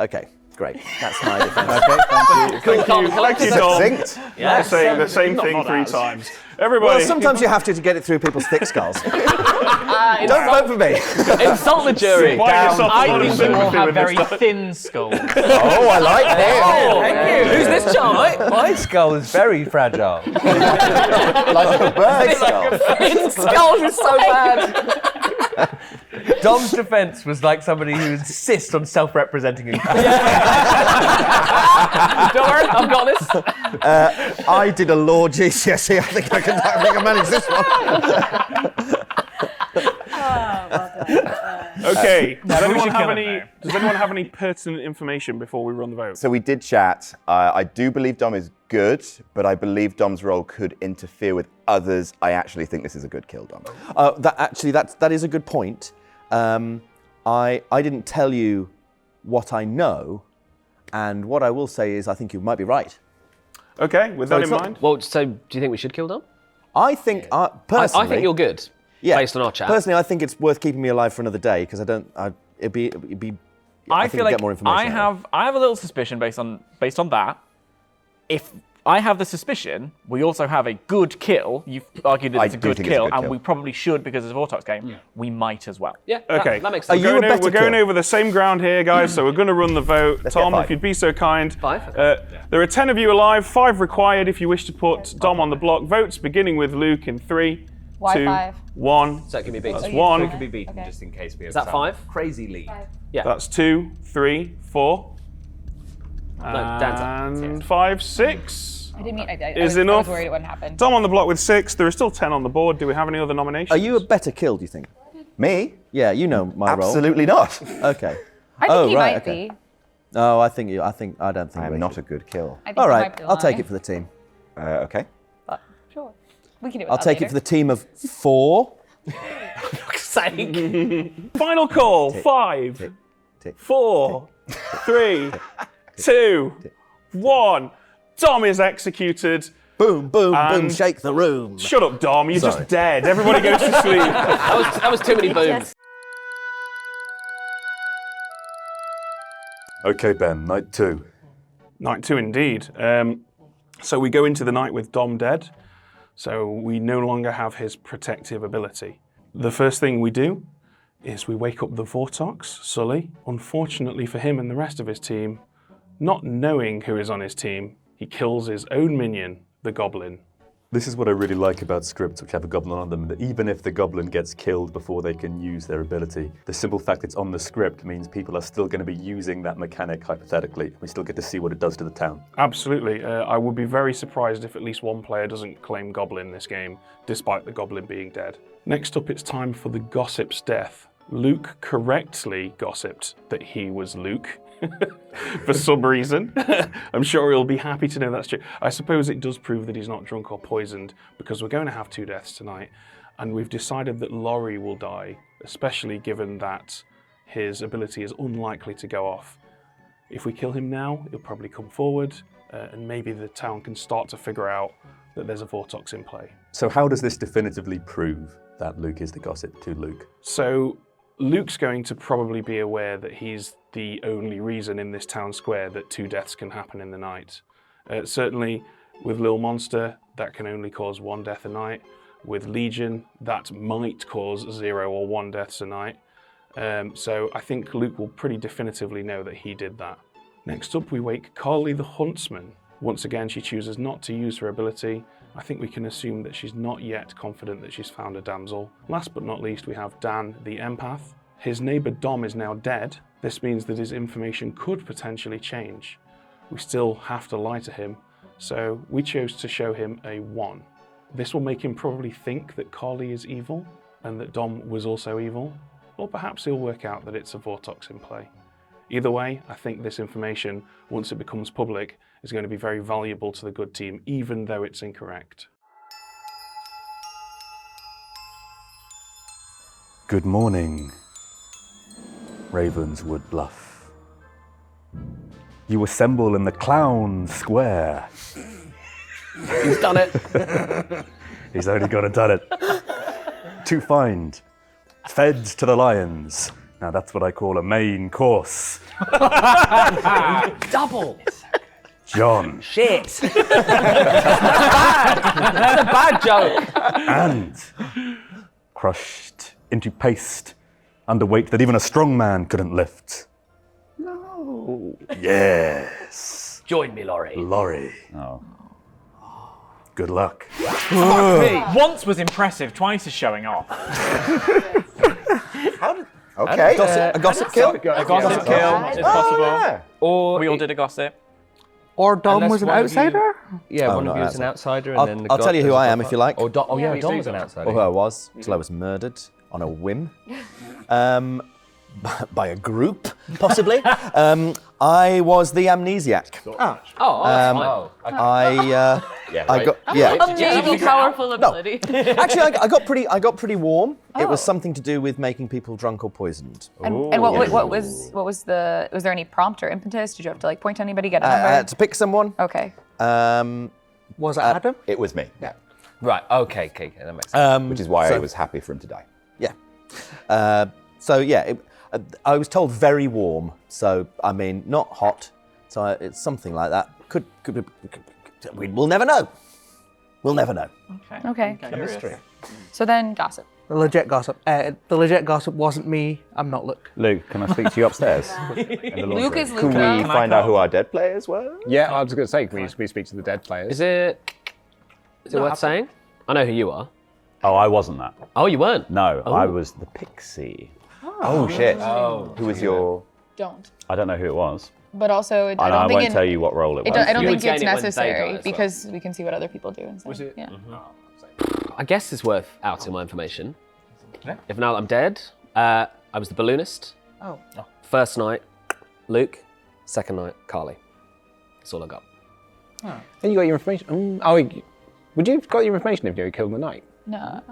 Okay, great. That's my defense. Okay, thank you, Dom. Succinct. Yeah, saying the same thing 3 times. Everybody. Well, sometimes you have to get it through people's thick skulls. Don't vote for me. Insult the jury. Supply yourself a lot I of think you all sympathy have with very this stuff. thin skulls. Oh, I like that. Thank you. Who's this charm? My skull is very fragile. Like a bird skull. His skull is so bad. Dom's defense was like somebody who insists on self-representing him. Don't worry, I've got this. I did a law GCSE. I think I can manage this one. Okay. Does anyone have any pertinent information before we run the vote? So we did chat. I do believe Dom is good, but I believe Dom's role could interfere with others. I actually think this is a good kill, Dom. That is a good point. I didn't tell you what I know, and what I will say is I think you might be right. Okay, with that in mind. Well, so do you think we should kill Dom? I think personally. I think you're good. Yeah. Based on our chat. Personally, I think it's worth keeping me alive for another day because it'd be. I think feel like get more information I have a little suspicion based on that. If I have the suspicion, we also have a good kill. You've argued that it's a good kill, and we probably should because it's a Vortox game. Yeah. We might as well. Yeah. Okay. That makes sense. We're going over the same ground here, guys. So we're going to run the vote. Tom, if you'd be so kind. 5. There are 10 of you alive. 5 required if you wish to put Dom on the block. Votes beginning with Luke in 3, Why 2, 5? 1. So it can be beaten. That's 1. It can be beaten just in case we have Is that 5? Crazy lead. Yeah. That's 2, 3, 4. Dan's up. And 5, 6. I didn't mean. I Is was enough. worried it wouldn't happen. Dom on the block with 6. There are still 10 on the board. Do we have any other nominations? Are you a better kill, do you think? Me? Yeah, you know my role. Absolutely not. Okay. I think he might be. No, I don't think. I am not a good kill. I think All he right, might be I'll take lying. it for the team. Okay. Sure. We can do it. I'll take it for the team of 4. Final call. 5, 4, 3, 2, 1. Dom is executed. Boom, boom, boom, shake the room. Shut up, Dom. You're just dead. Everybody goes to sleep. That was too many booms. Okay, Ben, night 2. Night 2 indeed. So we go into the night with Dom dead. So we no longer have his protective ability. The first thing we do is we wake up the Vortox, Sully. Unfortunately for him and the rest of his team, not knowing who is on his team, he kills his own minion, the Goblin. This is what I really like about scripts which have a goblin on them, that even if the goblin gets killed before they can use their ability, the simple fact it's on the script means people are still going to be using that mechanic hypothetically. We still get to see what it does to the town. Absolutely. I would be very surprised if at least one player doesn't claim Goblin this game, despite the Goblin being dead. Next up, it's time for the Gossip's death. Luke correctly gossiped that he was Luke. For some reason. I'm sure he'll be happy to know that's true. I suppose it does prove that he's not drunk or poisoned, because we're going to have 2 deaths tonight, and we've decided that Laurie will die, especially given that his ability is unlikely to go off. If we kill him now, he'll probably come forward, and maybe the town can start to figure out that there's a Vortox in play. So how does this definitively prove that Luke is the gossip to Luke? So Luke's going to probably be aware that he's the only reason in this town square that 2 deaths can happen in the night. Certainly with Lil Monster, that can only cause 1 death a night. With Legion, that might cause 0 or 1 deaths a night. So I think Luke will pretty definitively know that he did that. Next up, we wake Carly the Huntsman. Once again, she chooses not to use her ability. I think we can assume that she's not yet confident that she's found a damsel. Last but not least, we have Dan the Empath. His neighbour Dom is now dead. This means that his information could potentially change. We still have to lie to him, so we chose to show him a 1. This will make him probably think that Carly is evil, and that Dom was also evil, or perhaps he'll work out that it's a Vortox in play. Either way, I think this information, once it becomes public, is going to be very valuable to the good team, even though it's incorrect. Good morning, Ravenswood Bluff. You assemble in the Clown Square. He's done it. He's only got to done it. To find feds to the lions. Now that's what I call a main course. Double. John. Shit. That's a bad joke. And crushed into paste, under weight that even a strong man couldn't lift. No. Yes. Join me, Laurie. Laurie. Oh. Good luck. Once was impressive, twice is showing off. Okay. A gossip kill? A gossip kill is possible. Yeah. Or We all did a gossip. Or Dom Unless was an one of you- outsider? Yeah, Oh, one not of you was an outsider, and then the I'll tell you who there's a I am if you like. Or Dom, Dom was an outsider. Or who I was, till I was murdered on a whim. By a group, possibly. I was the amnesiac. Oh, that's fine. I got Amazing, powerful ability. Actually, I got pretty warm. It was something to do with making people drunk or poisoned. And what was the? Was there any prompt or impetus? Did you have to like point to anybody, get a number? I had to pick someone. Okay. Was it Adam? It was me. Yeah. Right, okay, that makes sense. Which is why I was happy for him to die. Yeah. I was told very warm. So I mean, not hot. So it's something like that. We'll never know. We'll never know. Okay. So then gossip. The legit gossip. The legit gossip wasn't me. I'm not Luke. Luke, can I speak to you upstairs? Luke is Luke. Can we find out who our dead players were? Yeah, I was going to say, can we speak to the dead players? Is it worth saying? I know who you are. Oh, I wasn't that. Oh, you weren't? No, I was the pixie. Oh shit. Who was your... Don't. I don't know who it was. But also, I won't tell you what role it was. I don't You think would it's gain it when they die necessary as well. because we can see what other people do instead. Was it? Yeah. I guess it's worth outing my information. If now that I'm dead, I was the balloonist. Oh. First night, Luke. Second night, Carly. That's all I got. Then you got your information. Would you have got your information if you were killed in the night? No.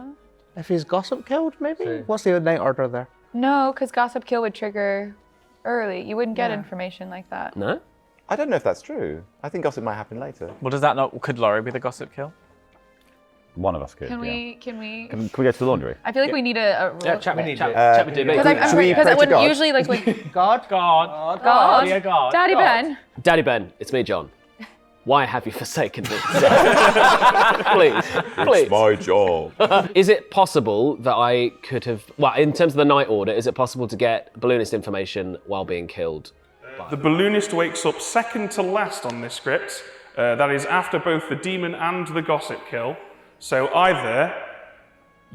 If he's gossip killed, maybe? What's the night order there? No, because gossip kill would trigger early. You wouldn't get information like that. No? I don't know if that's true. I think gossip might happen later. Well, does that not? Could Laurie be the gossip kill? One of us could. Can yeah. we? Can we go to the laundry? I feel like we need a rule. Yeah, chat with DB. Because I wouldn't usually like God. God. God. Daddy Ben. Daddy Ben, it's me, John. Why have you forsaken me? Please. It's my job. Is it possible that I could have, well, in terms of the night order, is it possible to get balloonist information while being killed? The balloonist wakes up second to last on this script. That is after both the demon and the gossip kill. So either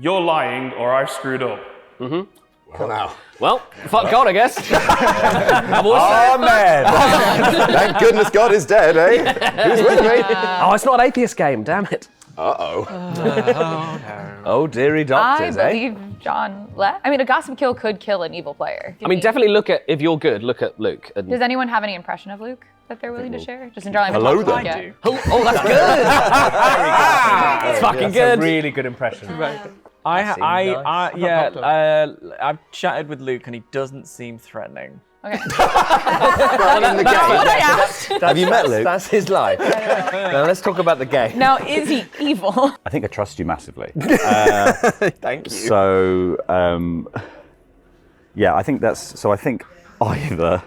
you're lying or I've screwed up. Well, now. Well, fuck God, I guess. Oh, man. Thank goodness God is dead, eh? Who's with me? Oh, it's not an atheist game, damn it. Uh-oh. Oh, deary doctors, I believe John left. I mean, a gossip kill could kill an evil player. I mean, definitely look at, if you're good, look at Luke. And Does anyone have any impression of Luke that they're willing to share? Just in general, I haven't Hello talked to there. Luke yet. Oh, that's good. That's fucking That's good. a really good impression. I've chatted with Luke and he doesn't seem threatening. Okay. In the game. Have you met Luke? That's his life. Now let's talk about the game. Now, is he evil? I think I trust you massively. Thank you. So, yeah, I think that's. So I think either.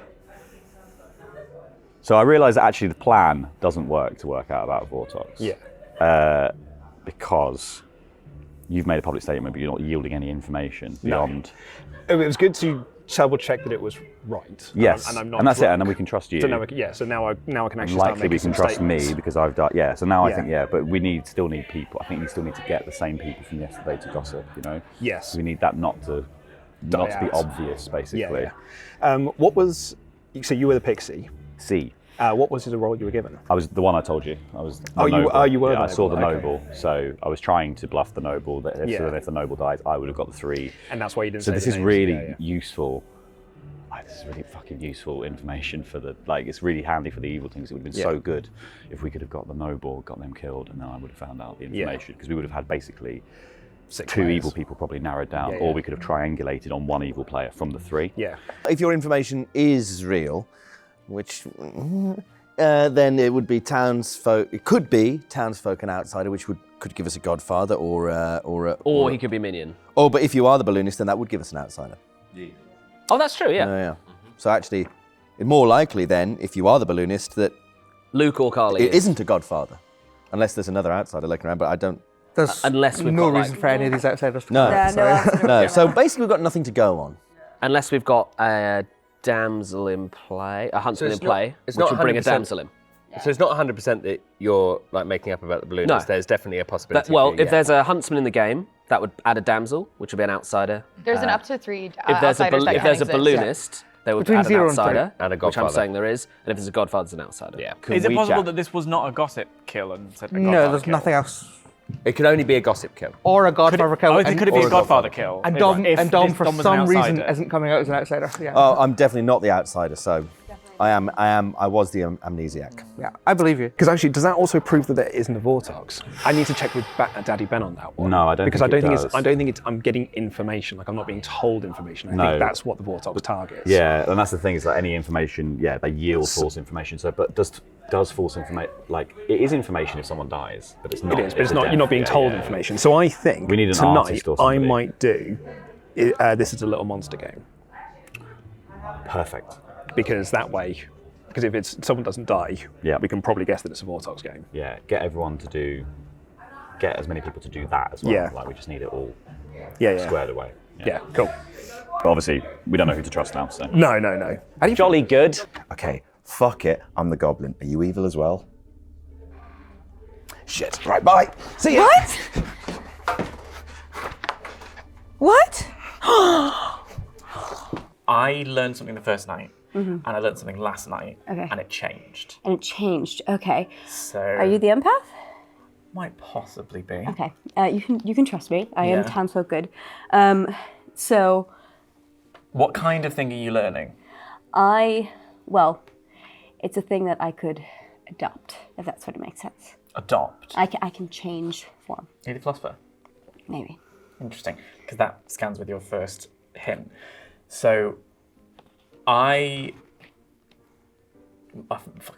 So I realise that actually the plan doesn't work to work out about Vortox. Yeah. Because you've made a public statement, but you're not yielding any information beyond. It was good to double check that it was right. Yes, and I'm not and that's it, drunk. and then we can trust you. So now, so now I can actually And start likely making we some can trust statements. me because I've done. Yeah, so now I Yeah. think but we still need people. I think we still need to get the same people from yesterday to gossip. You know. Yes. We need that not to be out. obvious, basically. Yeah. What was? So you were the pixie. C. What was the role you were given? I was the one I told you. I was. The Oh, you noble. were. Yeah, the I saw the noble, okay. noble, so I was trying to bluff the noble. That if, Yeah. so that if the noble dies, I would have got the 3. And that's why you didn't. So say this the is names. really Yeah, yeah. useful. This is really fucking useful information for the it's really handy for the evil things. It would have been so good if we could have got the noble, got them killed, and then I would have found out the information because we would have had basically 2 players. evil people probably narrowed down, or we could have triangulated on 1 evil player from the 3. Yeah. If your information is real, which then it would be townsfolk. It could be townsfolk and outsider, which could give us a godfather Or he could be minion. Oh, but if you are the balloonist, then that would give us an outsider. Oh, that's true, yeah. Yeah. So actually, it's more likely then, if you are the balloonist, that Luke or Carly. it isn't a godfather, unless there's another outsider lurking around. But I don't. There's unless we've no got, reason for any of these outsiders to No. come out, so- No. So basically, we've got nothing to go on. Unless we've got a damsel in play, a huntsman in play, which will bring a damsel in. So it's not 100% that you're like making up about the balloonist. No. There's definitely a possibility. If there's a huntsman in the game, that would add a damsel, which would be an outsider. There's an up to 3 If there's a outsiders that if there's a can exist, balloonist, there would Between add an 0 and 3. outsider, And a which I'm godfather. saying there is. And if there's a godfather, there's an outsider. Yeah. Is it possible that this was not a gossip kill and said a No, Godfather there's kill? nothing else. It could only be a gossip kill. Or a Godfather kill. Oh, could it be and- a Godfather kill? And If- Dom, if and Dom this for Dom was an some reason outsider. isn't coming out as an outsider. Yeah. Oh, I'm definitely not the outsider, so I was the amnesiac. Yeah, I believe you. Because actually, does that also prove that there isn't a Vortox? I need to check with Daddy Ben on that one. No, I don't because think I it don't think does. it's. I don't think it's. I'm getting information. Like I'm not being told information. I No. think that's what the Vortox targets. Yeah, and that's the thing is that any information, they yield false information. So, but does false information, like, it is information if someone dies, but it's not. It is, but it's a not. death. You're not being Yeah, told yeah. information. So I think We need an tonight artist or I somebody. might do. This is a little monster game. Perfect. Because that way, because if it's someone doesn't die, Yeah. we can probably guess that it's a Vortox game. Yeah, get as many people to do that as well. Yeah. Like, we just need it all Yeah. squared away. Yeah. Cool. But obviously, we don't know who to trust now, so. No. Jolly good. Okay, fuck it. I'm the goblin. Are you evil as well? Shit. Right, bye. See ya. What? I learned something the first night, and I learned something last night, Okay. and it changed. And it changed. Okay. So Are you the empath? might possibly be. Okay. You can trust me. I am Yeah. townsfolk good. So What kind of thing are you learning? it's a thing that I could adopt, if that's what it makes sense. Adopt. I can change form, Are you the philosopher? maybe. Interesting, because that scans with your first hint. So, fuck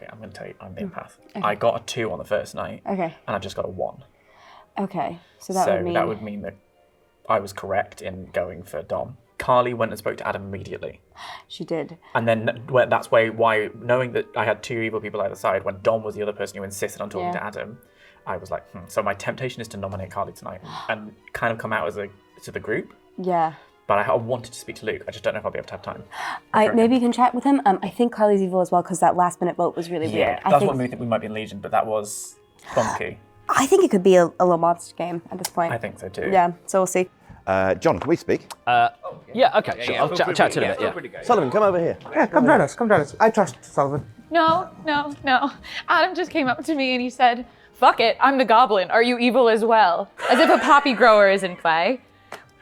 it, I'm going to tell you, I'm the empath. I got a 2 on the first night, Okay. and I just got a 1. Okay. So that would mean that I was correct in going for Dom. Carly went and spoke to Adam immediately. she did. And then that's why, knowing that I had 2 evil people either side, when Dom was the other person who insisted on talking Yeah. to Adam, I was like, So my temptation is to nominate Carly tonight and kind of come out to the group. Yeah. But I wanted to speak to Luke. I just don't know if I'll be able to have time. Maybe you can chat with him. I think Carly's evil as well because that last minute vote was really weird. Yeah, that's what made me think we might be in Legion, but that was funky. I think it could be a little monster game at this point. I think so too. Yeah. So we'll see. John, can we speak? Yeah, okay, sure. I'll chat to you in a bit, yeah. Sullivan, come over here. Yeah, come join us. Come join us. I trust Sullivan. No. Adam just came up to me and he said, "Fuck it, I'm the goblin. Are you evil as well?" As if a poppy grower is in play.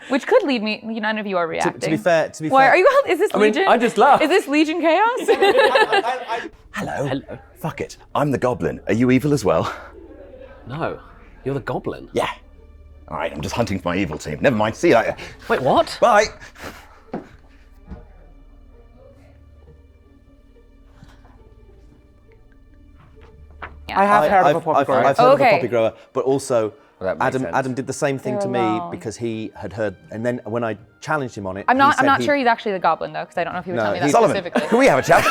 Which could lead me, none of you are reacting. To be fair, Why, are you, is this Legion? I just laughed. Is this Legion Chaos? Hello. Fuck it. I'm the goblin. Are you evil as well? No, you're the goblin. Yeah. All right, I'm just hunting for my evil team. Never mind. See you later. Wait, what? Bye. I have heard of a poppy grower. I've heard of a Okay. poppy grower, but also That makes Adam sense. Adam did the same thing They're to me alone. because he had heard, and then when I challenged him on it, I'm he not said sure he's actually the goblin though, because I don't know if he would No, tell me that he's- Sullivan, specifically. can we have a chat?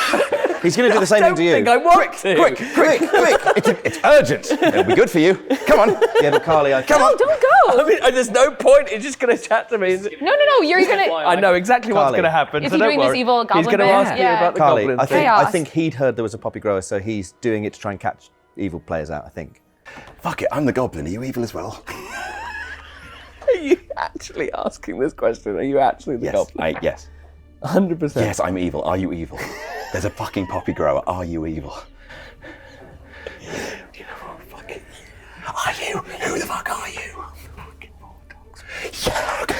He's going to do the same thing to you. I want to. Quick! It's urgent. It'll be good for you. Come on. Yeah, but Carly, I No, don't go. I mean, there's no point. He's just going to chat to me. No, you're gonna. I know exactly what's Carly. going to happen. Is so he don't doing this worry. evil He's goblin going to bit? ask you Yeah. about the Carly, goblin. I think Chaos. he'd heard there was a poppy grower, so he's doing it to try and catch evil players out. I think. Fuck it. I'm the goblin. Are you evil as well? Are you actually asking this question? Are you actually the Yes. goblin? Yes. 100%. Yes, I'm evil. Are you evil? There's a fucking poppy grower. Are you evil? Are you? Who the fuck are you? Fucking bulldogs. Yeah, okay.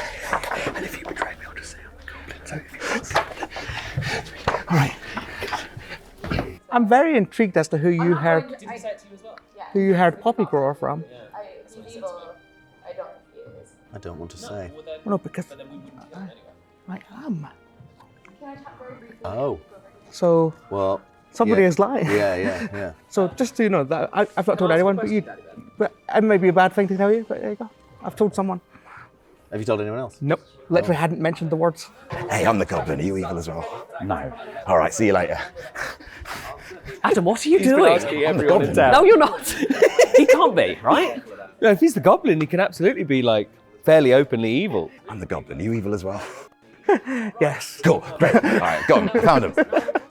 And if you betray me, I'll just say I'm the goblin. So all right. I'm very intrigued as to who you heard. Did he say it to you as well? Yeah. Who you heard poppy grower from? He's evil. I don't think he is. I don't want to say. No, because I am. Oh, So well. somebody yeah. is lying. Yeah. So just so you know that I've not told anyone, but you. But it may be a bad thing to tell you, but there you go. I've told someone. Have you told anyone else? Nope. Literally hadn't mentioned the words. Hey, I'm the goblin. Are you evil as well? No. All right. See you later. Adam, what are you He's been doing? asking everyone in town. No, you're not. He can't be, right? Yeah, if he's the goblin, he can absolutely be like fairly openly evil. I'm the goblin. Are you evil as well? Yes. Cool. Great. All right. Got him. Found him.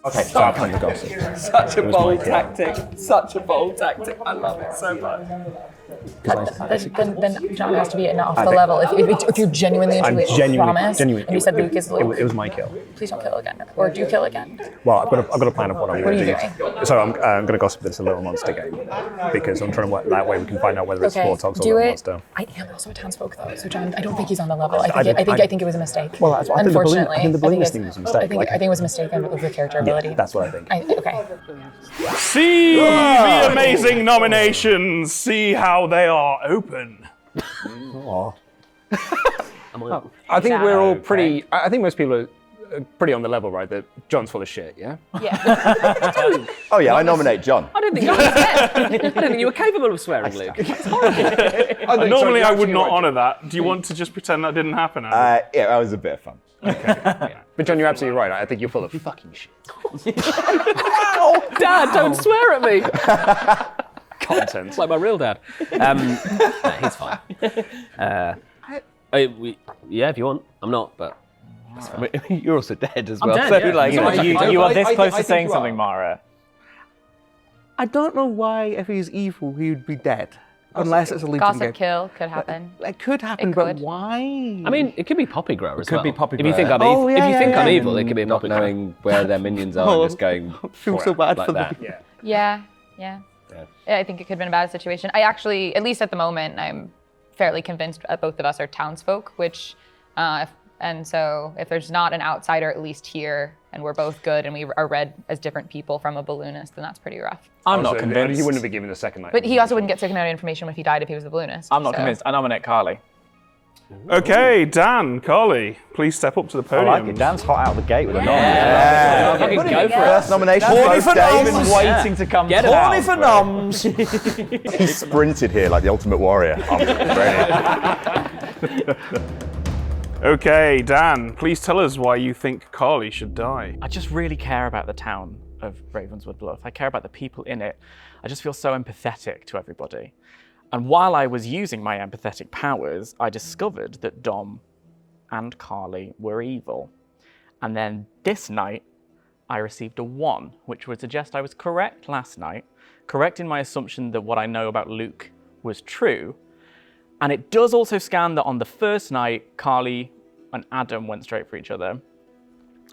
Okay, So I'm playing the gossip. Such a bold tactic. Such a bold tactic. I love it so much. Then John has to be off the level. If you're genuinely and truly promise, and you said Luke is Luke. It was my kill. Please don't kill again. Or do kill again. Well, I've got a plan of what I'm going to do. What are you doing? So I'm going to gossip that it's a little monster game because I'm trying to work that way. We can find out whether it's Warthogs or little monster. I am also a townsfolk though, so John, I don't think he's on the level. I think it was a mistake. Well, that's what Unfortunately, I think the balloonist thing was a mistake. I think it was a mistake of the character ability. That's what I think. Okay. See the amazing nominations. See how they are open. I think we're all pretty. I think most people are pretty on the level, right? That John's full of shit. Yeah. Oh yeah, I nominate John. I didn't think you were, I didn't think you were capable of swearing, Luke. It's horrible. Normally, I would not honour that. Do you want to just pretend that didn't happen? Yeah, that was a bit of fun. But John, you're absolutely right. I think you're full of fucking shit. Oh, Dad, don't swear at me. Content. It's like my real dad. He's fine. Yeah, if you want. I'm not, but. You're also dead as I'm well. dead, So, yeah. like, You are this close to think saying you something, are. Mara. I don't know why, if he was evil, he would be dead. Unless it's a Legion game. Gossip kill could happen. It could happen, It but could. why? I mean, it could be Poppy Grower as could well. be Poppy If you think Grower. I'm evil, if you think I'm yeah. evil, it could be a Not Poppy Grower. knowing where their minions are and just going. I feel so bad like for that. them. Yeah. Yeah, I think it could have been a bad situation. I actually, at least at the moment, I'm fairly convinced that both of us are townsfolk, which, and so if there's not an outsider, at least here, and we're both good and we are read as different people from a balloonist, then that's pretty rough. I'm not convinced. You wouldn't have been given the second night. But he also wouldn't get secondary information if he died if he was the balloonist. I'm not so. convinced. I nominate Carly. Okay, Dan, Carly, please step up to the I podium. like it. Dan's hot out the gate with a nom. Yeah. Fucking go for it. First nomination, Horny both for David. noms. Waiting to come Get it down. out. For noms. He sprinted here like the ultimate warrior. Okay, Dan, please tell us why you think Carly should die. I just really care about the town of Ravenswood Bluff. I care about the people in it. I just feel so empathetic to everybody. And while I was using my empathetic powers, I discovered that Dom and Carly were evil. And then this night, I received a 1, which would suggest I was correct last night, correct in my assumption that what I know about Luke was true. And it does also scan that on the first night, Carly and Adam went straight for each other.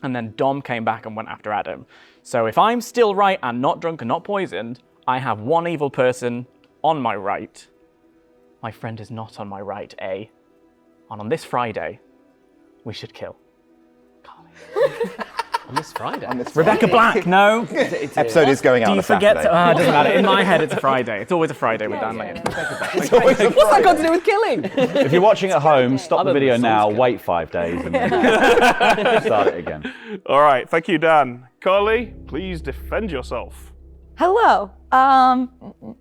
And then Dom came back and went after Adam. So if I'm still right and not drunk and not poisoned, I have one evil person on my right. My friend is not on my right, eh? And on this Friday, we should kill Carly. On this Friday. Rebecca Black, no. Episode is going out Do on you a forget? Saturday. It doesn't matter. In my head, it's a Friday. It's always a Friday with Dan Lane. What's that got to do with killing? If you're watching at home, stop Other the video than the now, songs wait 5 days, and then start it again. All right, thank you, Dan. Carly, please defend yourself. Hello.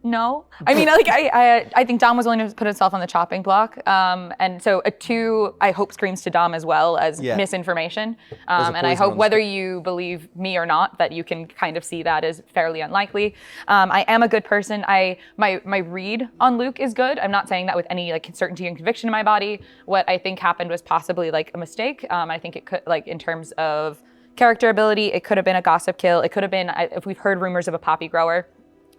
No. I mean, like, I think Dom was willing to put himself on the chopping block. And so a 2, I hope, screams to Dom as well as misinformation. And I hope whether you believe me or not, that you can kind of see that as fairly unlikely. I am a good person. My read on Luke is good. I'm not saying that with any like certainty and conviction in my body. What I think happened was possibly like a mistake. I think it could, like, in terms of character ability, it could have been a gossip kill. It could have been, if we've heard rumors of a poppy grower.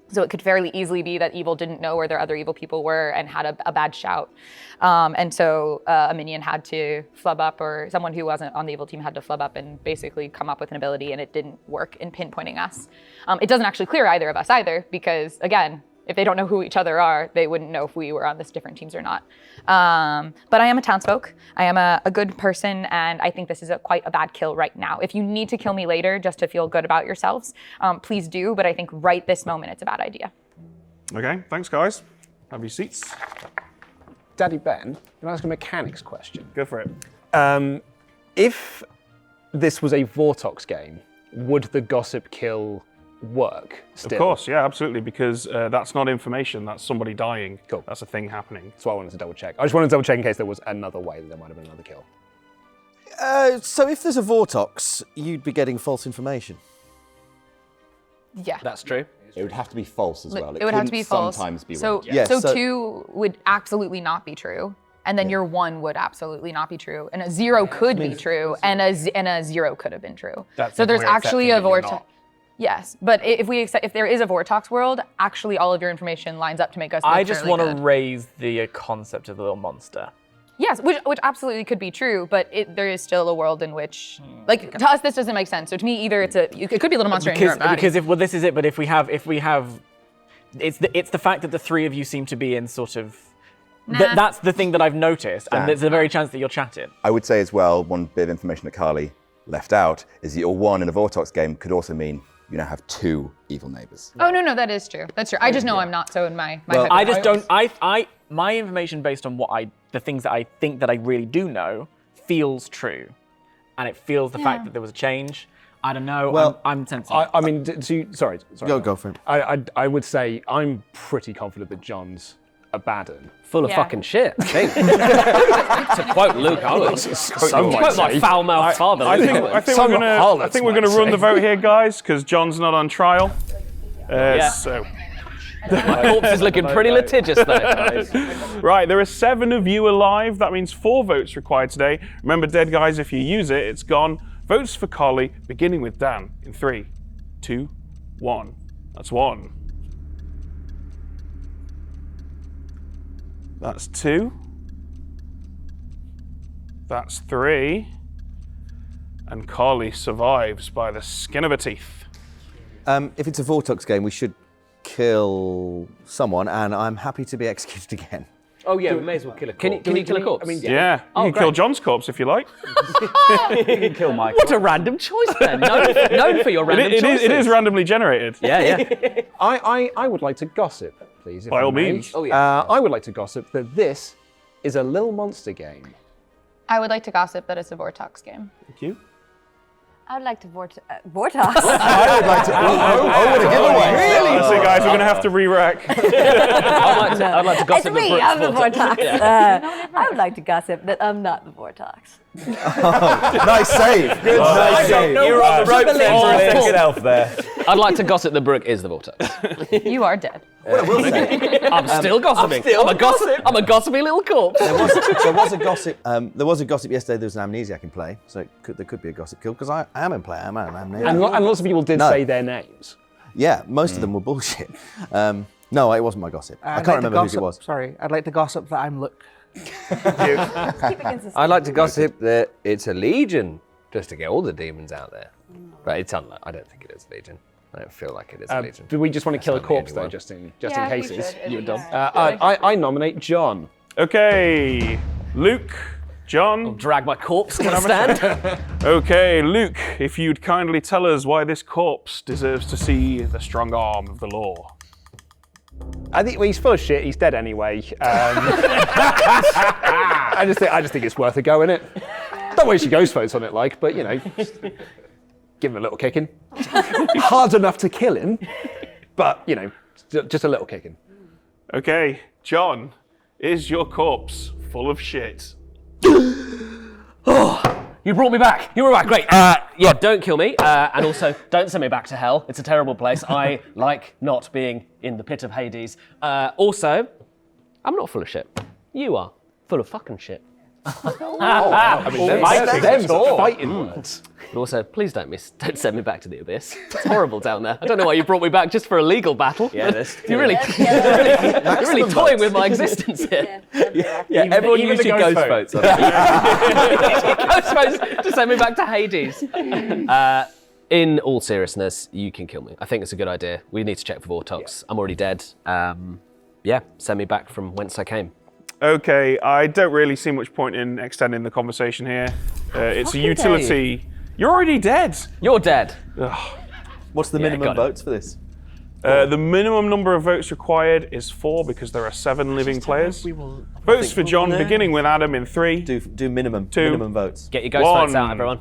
So it could fairly easily be that evil didn't know where their other evil people were and had a bad shout. And so a minion had to flub up, or someone who wasn't on the evil team had to flub up and basically come up with an ability, and it didn't work in pinpointing us. It doesn't actually clear either of us either, because again, if they don't know who each other are, they wouldn't know if we were on this different teams or not. But I am a townsfolk. I am a good person, and I think this is quite a bad kill right now. If you need to kill me later just to feel good about yourselves, please do, but I think right this moment it's a bad idea. Okay, thanks, guys. Have your seats. Daddy Ben, can I ask a mechanics question? Go for it. If this was a Vortox game, would the gossip kill work still? Of course, yeah, absolutely, because that's not information, that's somebody dying. Cool. That's a thing happening. That's why I wanted to double check. I just wanted to double check in case there was another way that there might have been another kill. So if there's a Vortox, you'd be getting false information. Yeah. That's true. It would have to be false as well. It would have to be false. Sometimes be so, right. so 2 would absolutely not be true. and then your 1 would absolutely not be true, and a 0 could be true, and a 0 could have been true. So there's actually a vortex. Yes, but if there is a Vortox world, actually all of your information lines up to make us look I just fairly want to good. raise the concept of the little monster. Yes, which absolutely could be true, but there is still a world in which, like, to us this doesn't make sense. So to me, either it could be a little monster in your body. Because this is it. But if we have, it's the fact that the 3 of you seem to be in sort of. That's the thing that I've noticed, and there's a very chance that you're chatting. I would say as well, one bit of information that Carly left out is that your 1 in a Vortox game could also mean you now have 2 evil neighbors. Oh no, that is true. That's true. I just know I'm not so in my. Well, I just don't. My information based on the things that I think that I really do know feels true, and it feels the fact that there was a change. I don't know. Well, I'm sensitive. I mean, sorry. Go for it. I would say I'm pretty confident that John's a bad un. Full of fucking shit, I think. To quote Luke, I was quote my foul-mouthed father. I think we're gonna run the vote here, guys, because John's not on trial. So. My corpse is looking pretty litigious, though. Right, there are 7 of you alive. That means 4 votes required today. Remember, dead guys, if you use it, it's gone. Votes for Carly, beginning with Dan in 3, 2, 1. That's 1. That's 2. That's 3. And Carly survives by the skin of her teeth. If it's a Vortox game, we should kill someone, and I'm happy to be executed again. Oh yeah, we may as well kill a corpse. Can you kill a corpse? I mean, yeah. You can kill John's corpse if you like. You can kill my What a random choice then. Known for your random choices. It is randomly generated. Yeah. I would like to gossip, please. If By I all may. means. Oh, yeah. I would like to gossip that this is a Little Monster game. I would like to gossip that it's a Vortox game. Thank you. I would like to Vortox. I would like to. What a giveaway! Really? So guys, we're gonna have to re-rack. I'd like to gossip It's me, that I'm the Brooke's Vortox. I would like to gossip that I'm not the Vortox. Nice save. Good. Nice save. You're on the ropes there for a second, Elf there. I'd like to gossip that Brooke is the Vortex. You are dead. What I will say. I'm still gossiping. I'm a gossipy little corpse. There was a gossip. There was a gossip yesterday. There was an amnesiac in play, so there could be a gossip kill because I am in play. I'm an amnesiac. And lots of people did say their names. Yeah, most of them were bullshit. No, it wasn't my gossip. I can't remember who it was. Sorry, I'd like to gossip that I'm Luke. I'd like to gossip that it's a legion, just to get all the demons out there. But it's unlikely. I don't think it is a legion. I don't feel like it is a legion. Do we just want to kill a That's not the corpse though, only just in Yeah, we cases? should. You're done. Yeah. I nominate John. Okay, Luke, John. Drag my corpse. Can I stand? Okay, Luke, if you'd kindly tell us why this corpse deserves to see the strong arm of the law. I think he's full of shit. He's dead anyway. I just think it's worth a go, innit? Don't waste your ghost votes on it, but just give him a little kicking. Hard enough to kill him, but just a little kicking. Okay, John, is your corpse full of shit? You brought me back. You were back. Great. Yeah, don't kill me. And also, don't send me back to hell. It's a terrible place. I like not being in the pit of Hades. Also, I'm not full of shit. You are full of fucking shit. Fighting words. But also, please don't send me back to the abyss. It's horrible down there. I don't know why you brought me back just for a legal battle. Yeah, you're really toying with my existence here. Yeah, everyone use your ghost votes on it. Ghost votes to send me back to Hades. In all seriousness, you can kill me. I think it's a good idea. We need to check for Vortox. I'm already dead. Send me back from whence I came. Okay, I don't really see much point in extending the conversation here. It's a utility. You're already dead. You're dead. Ugh. What's the minimum votes for this? The minimum number of votes required is 4 because there are 7 living players. Votes for John, beginning with Adam in 3. Do minimum 2. minimum votes. Get your ghost votes out, everyone.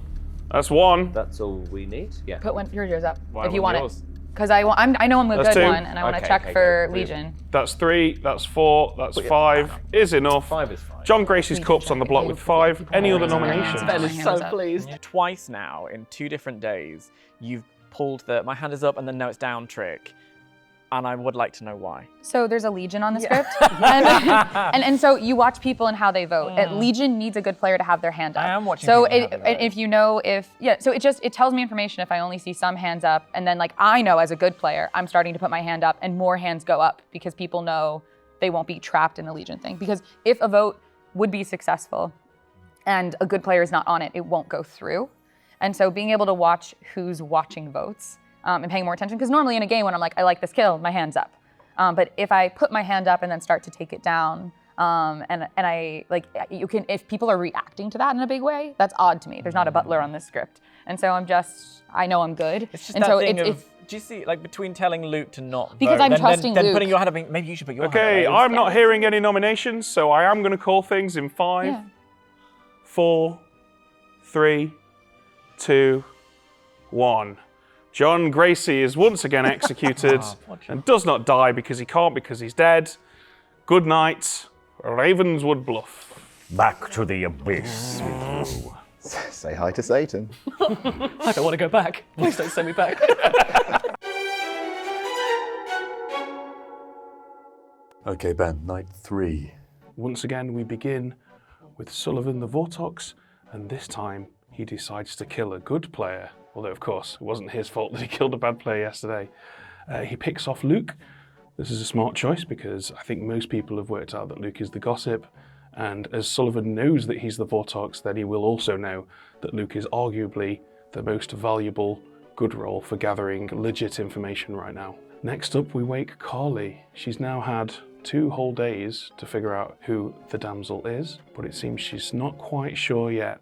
That's 1. That's all we need. Yeah. Put yours up Why if you want want yours? it. Because I know I'm a That's good 2. one, and I want to Okay, check okay, for good. Legion. That's 3. That's 4. That's 5. Is enough. 5 is fine. John Gracie's corpse on the block with 5. Any other nominations? Ben is so pleased. Twice now, in 2 different days, you've pulled the my hand is up and then now it's down trick. and I would like to know why. So there's a Legion on the script, and so you watch people and how they vote. Legion needs a good player to have their hand up. I am watching. So if you know so it tells me information if I only see some hands up, and then like I know as a good player, I'm starting to put my hand up, and more hands go up because people know they won't be trapped in the Legion thing. Because if a vote would be successful, and a good player is not on it, it won't go through. And so being able to watch who's watching votes and paying more attention, because normally in a game when I'm like, I like this kill, my hand's up. But if I put my hand up and then start to take it down, and I like, you can, if people are reacting to that in a big way, that's odd to me. There's not a butler on this script. And so I know I'm good. It's just and that so thing of, do you see, like between telling Luke to not because vote, I'm then, trusting then Luke. putting your hand up, being, maybe you should put your hand up. Okay, I'm not hearing any nominations, so I am going to call things in 5, 4, 3, 2, 1. John Gracie is once again executed and does not die because he can't, because he's dead. Good night, Ravenswood Bluff. Back to the abyss. Say hi to Satan. I don't want to go back. Please don't send me back. Okay, Ben, night 3. Once again, we begin with Sullivan the Vortox, and this time he decides to kill a good player. Although, of course, it wasn't his fault that he killed a bad player yesterday. He picks off Luke. This is a smart choice because I think most people have worked out that Luke is the gossip. And as Sullivan knows that he's the Vortox, then he will also know that Luke is arguably the most valuable good role for gathering legit information right now. Next up, we wake Carly. She's now had 2 whole days to figure out who the damsel is, but it seems she's not quite sure yet.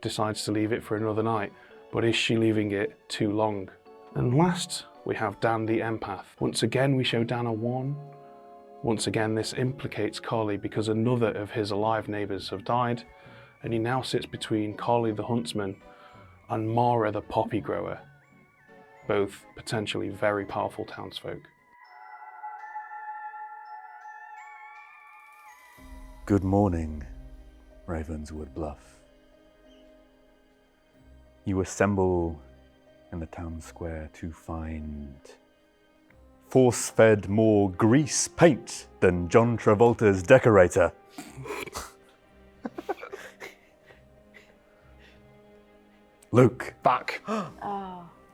Decides to leave it for another night. But is she leaving it too long? And last, we have Dan the Empath. Once again, we show Dan a 1. Once again, this implicates Carly because another of his alive neighbours have died, and he now sits between Carly the Huntsman and Mara the Poppy Grower, both potentially very powerful townsfolk. Good morning, Ravenswood Bluff. You assemble in the town square to find force-fed more grease paint than John Travolta's decorator. Luke. Fuck.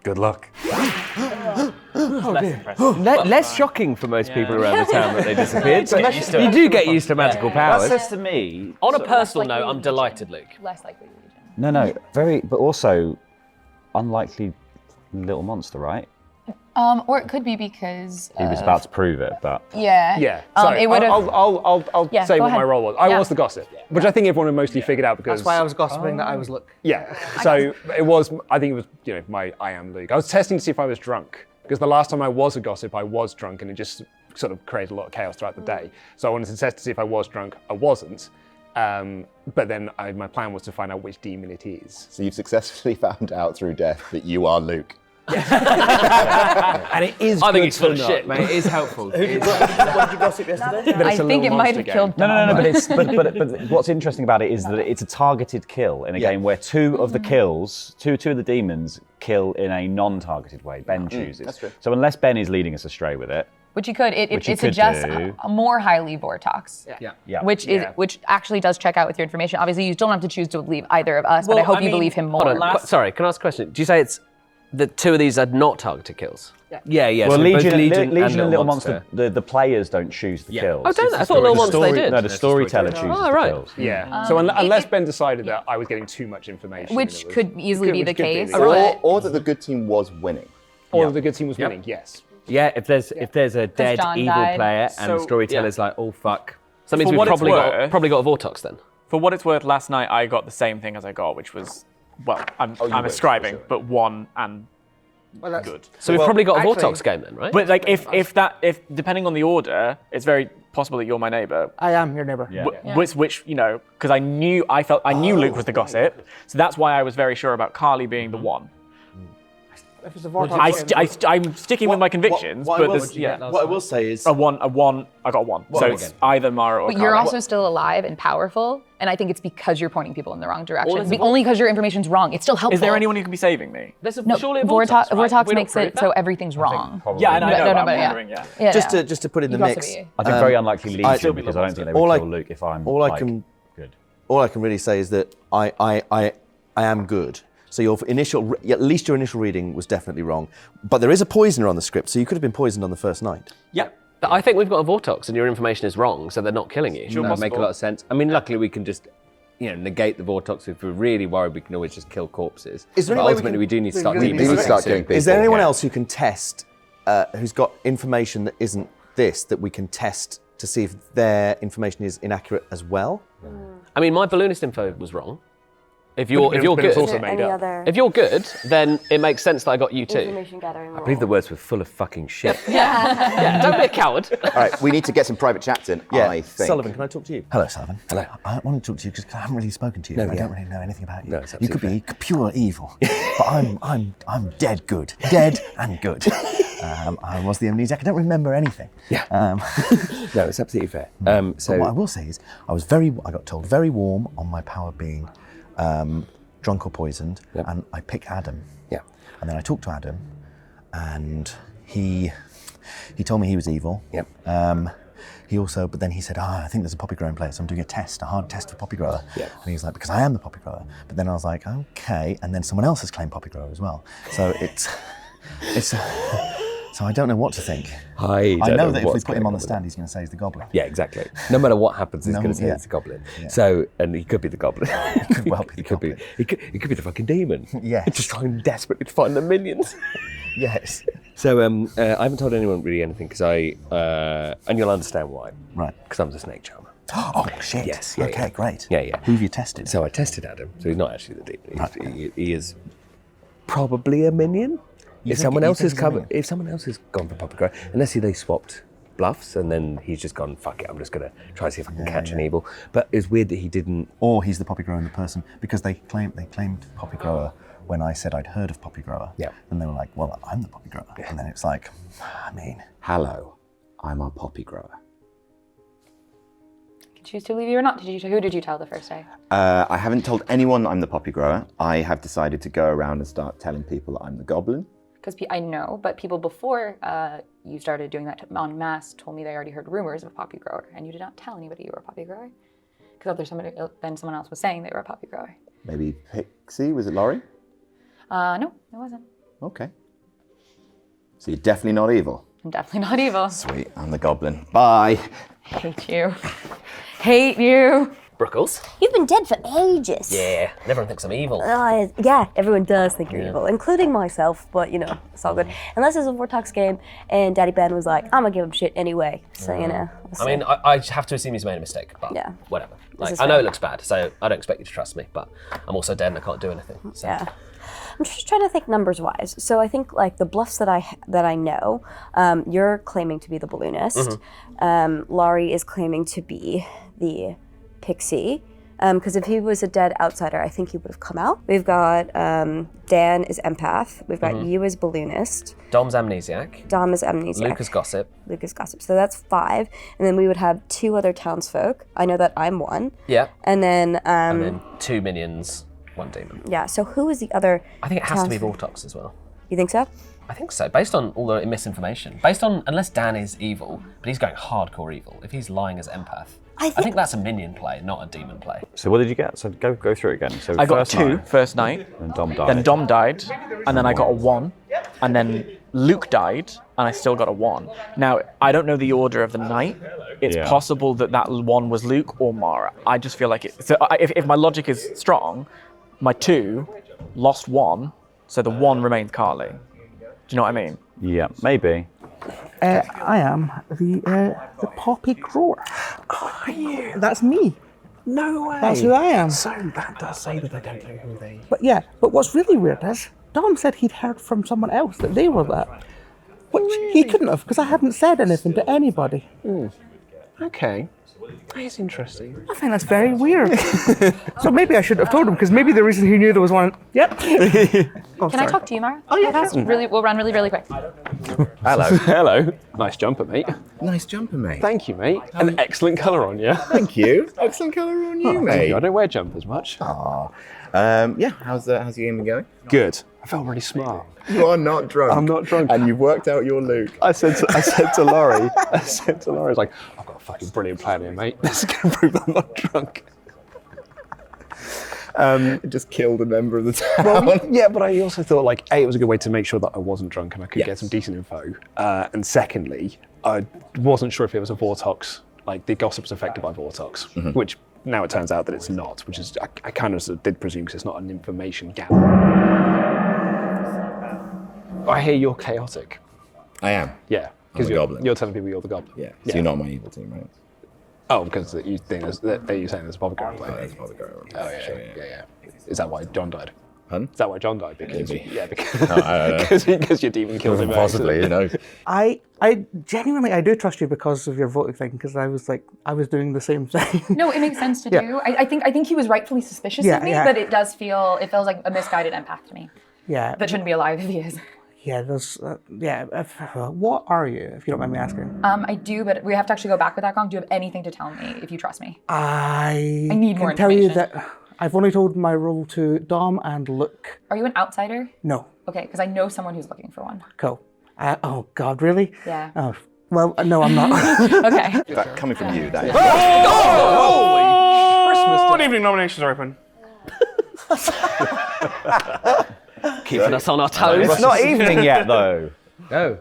Good luck. Less shocking for most people around the town that they disappeared. But you do get used to magical powers. That says to me. On a personal note, I'm delighted, Luke. Less likely Legion. No, but also unlikely little monster, right? Or it could be because He was about to prove it, but yeah. Yeah. So it would have. I'll Yeah, say go what my ahead. role was. I was the gossip, which I think everyone had mostly figured out because That's why I was gossiping that I was Luke. Yeah. So it was. I think it was. My I am Luke. I was testing to see if I was drunk because the last time I was a gossip, I was drunk, and it just sort of created a lot of chaos throughout the day. So I wanted to test to see if I was drunk. I wasn't. But then my plan was to find out which demon it is. So you've successfully found out through death that you are Luke. And it is I think good it's full of to shit, know, mate. It is helpful. What did you gossip yesterday? But I it's a think little it might monster have killed. game. No, but what's interesting about it is that it's a targeted kill in a game where 2 of the kills, two of the demons kill in a non-targeted way. Ben chooses. That's true. So unless Ben is leading us astray with it, Which you could. Which you It could suggests do. a more highly Vortox. yeah. Which actually does check out with your information. Obviously, you don't have to choose to believe either of us, but I Well, hope I you mean, believe him hold more. on, sorry, can I ask a question? Do you say it's the 2 of these are not targeted kills? Yeah. Well, so both Legion and Little Little Monster, the players don't choose the kills. Oh, don't they? I thought Little Monster they did. No, the storyteller chooses Oh, the right. kills. Yeah. So unless Ben decided that I was getting too much information, Which it was- could easily be the which could case. the Or that the good team was winning. Or the good team was winning. Yes. Yeah, if there's a dead John evil died. player and the So- storyteller's like, oh fuck. So that means For we've what it's probably worth- got a Vortox then. For what it's worth, last night I got the same thing as I got, which was, well, I'm ascribing, but 1 and good. So we've probably got a Vortox game then, right? But like, if depending on the order, it's very possible that you're my neighbor. I am your neighbor. Which because I knew Luke was the gossip, so that's why I was very sure about Carly being the one. If it's a Vortex I'm sticking with my convictions, what but I will- this, yeah. What I will say is A one. I got a 1. So it's either Mara or But you're Carly. also still alive and powerful, and I think it's because you're pointing people in the wrong direction. there's a Only because your information's wrong. It's still helpful. Is there anyone who can be saving me? There's No, surely a Vortex, right? Have we not makes it proved so that? everything's wrong. Yeah, and I know, No, but no, I'm but yeah. wondering, yeah. Yeah, just yeah. to put in the You can mix. also be- I think very unlikely I- Legion because I don't think they would all I- kill Luke if I'm all I like, can good. all I can really say is that I am good. So at least your initial reading was definitely wrong. But there is a poisoner on the script, so you could have been poisoned on the first night. Yeah. But I think we've got a Vortex and your information is wrong, so they're not killing you. That would make a lot of sense. I mean, luckily we can just, negate the Vortex. If we're really worried, we can always just kill corpses. Is there But any way ultimately, we do need to start We need to start killing people. Is there anyone else who can test, who's got information that isn't this, that we can test to see if their information is inaccurate as well? I mean, my balloonist info was wrong. If you're but good, it's also made up. if you're good, then it makes sense that I got you too. Information gathering. I believe the words were full of fucking shit. Yeah, don't be a coward. All right, we need to get some private chats in, I think. Sullivan, can I talk to you? Hello, Sullivan. Hello. I want to talk to you because I haven't really spoken to you. No, I yeah. don't really know anything about you. No, it's you could absolutely be pure evil, but I'm dead good, dead and good. I was the amnesiac. I don't remember anything. Yeah. No, it's absolutely fair. So what I will say is, I got told very warm on my power being drunk or poisoned, and I picked Adam. Yeah. And then I talked to Adam, and he told me he was evil. Yep. But then he said, I think there's a poppy growing player, so I'm doing a hard test for poppy grower. Yeah. And he's like, because I am the poppy grower. But then I was like, okay. And then someone else has claimed poppy grower as well. So so I don't know what to think. I know that if we put him on the stand, he's going to say he's the goblin. Yeah, exactly. No matter what happens, he's No, going to say yeah. it's a goblin. Yeah. So, and he could be the goblin. He could well be the goblin. He could be the fucking demon. Yes. Just trying desperately to find the minions. Yes. So, I haven't told anyone really anything because and you'll understand why. Right. Because I'm the snake charmer. Oh, shit. Yes. Yeah, okay, yeah. great. Yeah. Who have you tested? So I tested Adam. So he's not actually the demon. He is probably a minion. If someone else has gone for poppy grower, unless they swapped bluffs and then he's just gone, fuck it, I'm just going to try and see if I can catch an evil. But it's weird that he didn't. Or he's the poppy grower in the person, because they claimed poppy grower when I said I'd heard of poppy grower. Yeah. And they were like, well, I'm the poppy grower. Yeah. And then it's like, I mean. Hello, I'm our poppy grower. You can choose to leave you or not. Who did you tell the first day? I haven't told anyone I'm the poppy grower. I have decided to go around and start telling people that I'm the goblin. Because I know, but people before you started doing that en masse told me they already heard rumors of a poppy grower, and you did not tell anybody you were a poppy grower. Because then someone else was saying they were a poppy grower. Maybe Pixie, was it Laurie? No, it wasn't. Okay. So you're definitely not evil. I'm definitely not evil. Sweet, I'm the goblin. Bye. Hate you. Hate you. Brookles? You've been dead for ages. Yeah, and everyone thinks I'm evil. Yeah, everyone does think you're evil, including myself, but it's all good. Unless it's a Vortex game and Daddy Ben was like, I'm gonna give him shit anyway. So, we'll I mean, I have to assume he's made a mistake, but whatever. is I know fair. it looks bad, so I don't expect you to trust me, but I'm also dead and I can't do anything. So. Yeah. I'm just trying to think numbers-wise. So I think the bluffs that I know, you're claiming to be the balloonist. Laurie is claiming to be the pixie. Because if he was a dead outsider, I think he would have come out. We've got Dan is empath. We've got you as balloonist. Dom's amnesiac. Dom is amnesiac. Lucas gossip. Lucas gossip. So that's 5. And then we would have 2 other townsfolk. I know that I'm one. Yeah. And then 2 minions, 1 demon. yeah. So who is the other? I think it has to be townsfolk? Vortex as well. You think so? I think so, based on all the misinformation. Based on, unless Dan is evil, but he's going hardcore evil. If he's lying as empath, I think that's a minion play, not a demon play. So what did you get? So go through it again. So I got 2 first night. And Dom died. Then Dom died, and then I got a 1, and then Luke died, and I still got a 1. Now, I don't know the order of the night. It's possible that 1 was Luke or Mara. I just feel like it. So if my logic is strong, my 2 lost 1, so the 1 remains Carly. Do you know what I mean? Yeah, maybe. I am the poppy grower. Are you? That's me. No way. That's who I am. So that does say that they don't know who they. But what's really weird is Dom said he'd heard from someone else that they were that, which he couldn't have because I hadn't said anything to anybody. Okay. It's interesting. I think that's very weird. So maybe I should have told him, because maybe the reason he knew there was one. Yep. Can I talk to you, Mara? Oh, yeah, That's really. We'll run really quick. Hello. Hello. Nice jumper, mate. Nice jumper, mate. Thank you, mate. An excellent colour on you. Thank you. Excellent colour on you, Thank mate. you. I don't wear jumpers much. Yeah, how's your game been going? Good. I felt really smart. You are not drunk. I'm not drunk. And you've worked out your Luke. I said to Laurie, I was like, I've got a fucking brilliant plan here, mate. This is going to prove I'm not drunk. Just killed a member of the town. Well, yeah, but I also thought, like, A, it was a good way to make sure that I wasn't drunk and I could get some decent info. And secondly, I wasn't sure if it was a Vortox, like the gossip was affected by Vortox, which now it turns out that it's not, which is, I kind of did presume because it's not an information gap. I hear you're chaotic. I am. Yeah. I'm the goblin. You're telling people you're the goblin. Yeah. So you're not my evil team, right? Oh, because you think that you're saying there's a Bobby Oh, there's Bobby Garrow. Oh, yeah. Is that why John died? Hun? Is that why John died? Because Maybe. yeah, because No, I don't know. because your demon killed him. Possibly, you know. I genuinely, I do trust you because of your voting thing, because I was doing the same thing. No, it makes sense to Yeah. do. I think he was rightfully suspicious Yeah, of me, yeah. but it feels like a misguided empath to me. Yeah. That shouldn't be alive if he is. Yeah, there's, what are you, if you don't mind me asking? I do, but we have to actually go back with that, Gong. Do you have anything to tell me if you trust me? I need more can tell you information. that I've only told my role to Dom and Luke. Are you an outsider? No. Okay, because I know someone who's looking for one. Cool. Oh, God, really? Yeah. Oh, well, no, I'm not. Okay. That coming from you, that is. Holy Christmas! Good evening, nominations are open. Keeping us on our toes. It's not evening yet, though. No.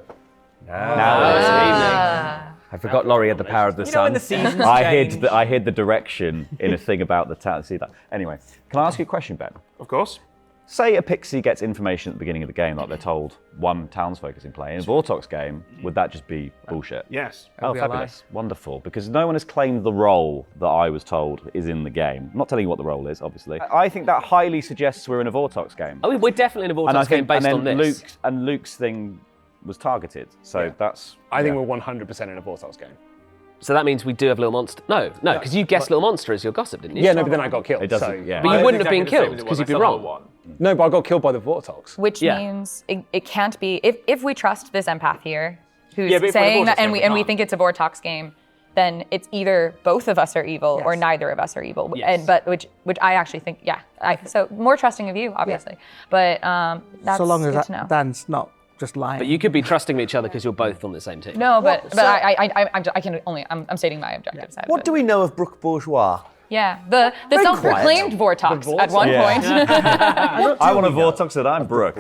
Now it's evening. I forgot Laurie had the power of the sun. when the seasons I hid the direction in a thing about the town. See that? Anyway, can I ask you a question, Ben? Of course. Say a pixie gets information at the beginning of the game, like they're told one townsfolk is in play. In a Vortox game, would that just be bullshit? Yes. Oh, be a lie. fabulous. Wonderful. Because no one has claimed the role that I was told is in the game. I'm not telling you what the role is, obviously. I think that highly suggests we're in a Vortox game. Oh, we're definitely in a And I Vortex game think, based and then on this. Luke's thing was targeted. So that's... I think we're 100% in a Vortex game. So that means we do have Little Monster. No, because you guessed Little Monster as your gossip, didn't you? Yeah, no, but then I got killed. It doesn't, so. yeah. But you I wouldn't have exactly been the same killed as it because was. you'd be I still wrong. got one. No, but I got killed by the Vortox. Which Yeah. means it can't be, if we trust this empath here, who's Yeah, but if we're in a saying that, Vortex and game, we we think it's a Vortox game, then it's either both of us are evil or neither of us are evil. Yes. But which I actually think, so more trusting of you, obviously. But that's So long as good to know. Dan's not just lying. But you could be trusting each other because you're both on the same team. No, but I can only, I'm stating my objective side. What do we know of Brooke Bourgeois? Yeah, the self-proclaimed Vortox at one point. I want a Vortox that I'm Brooke.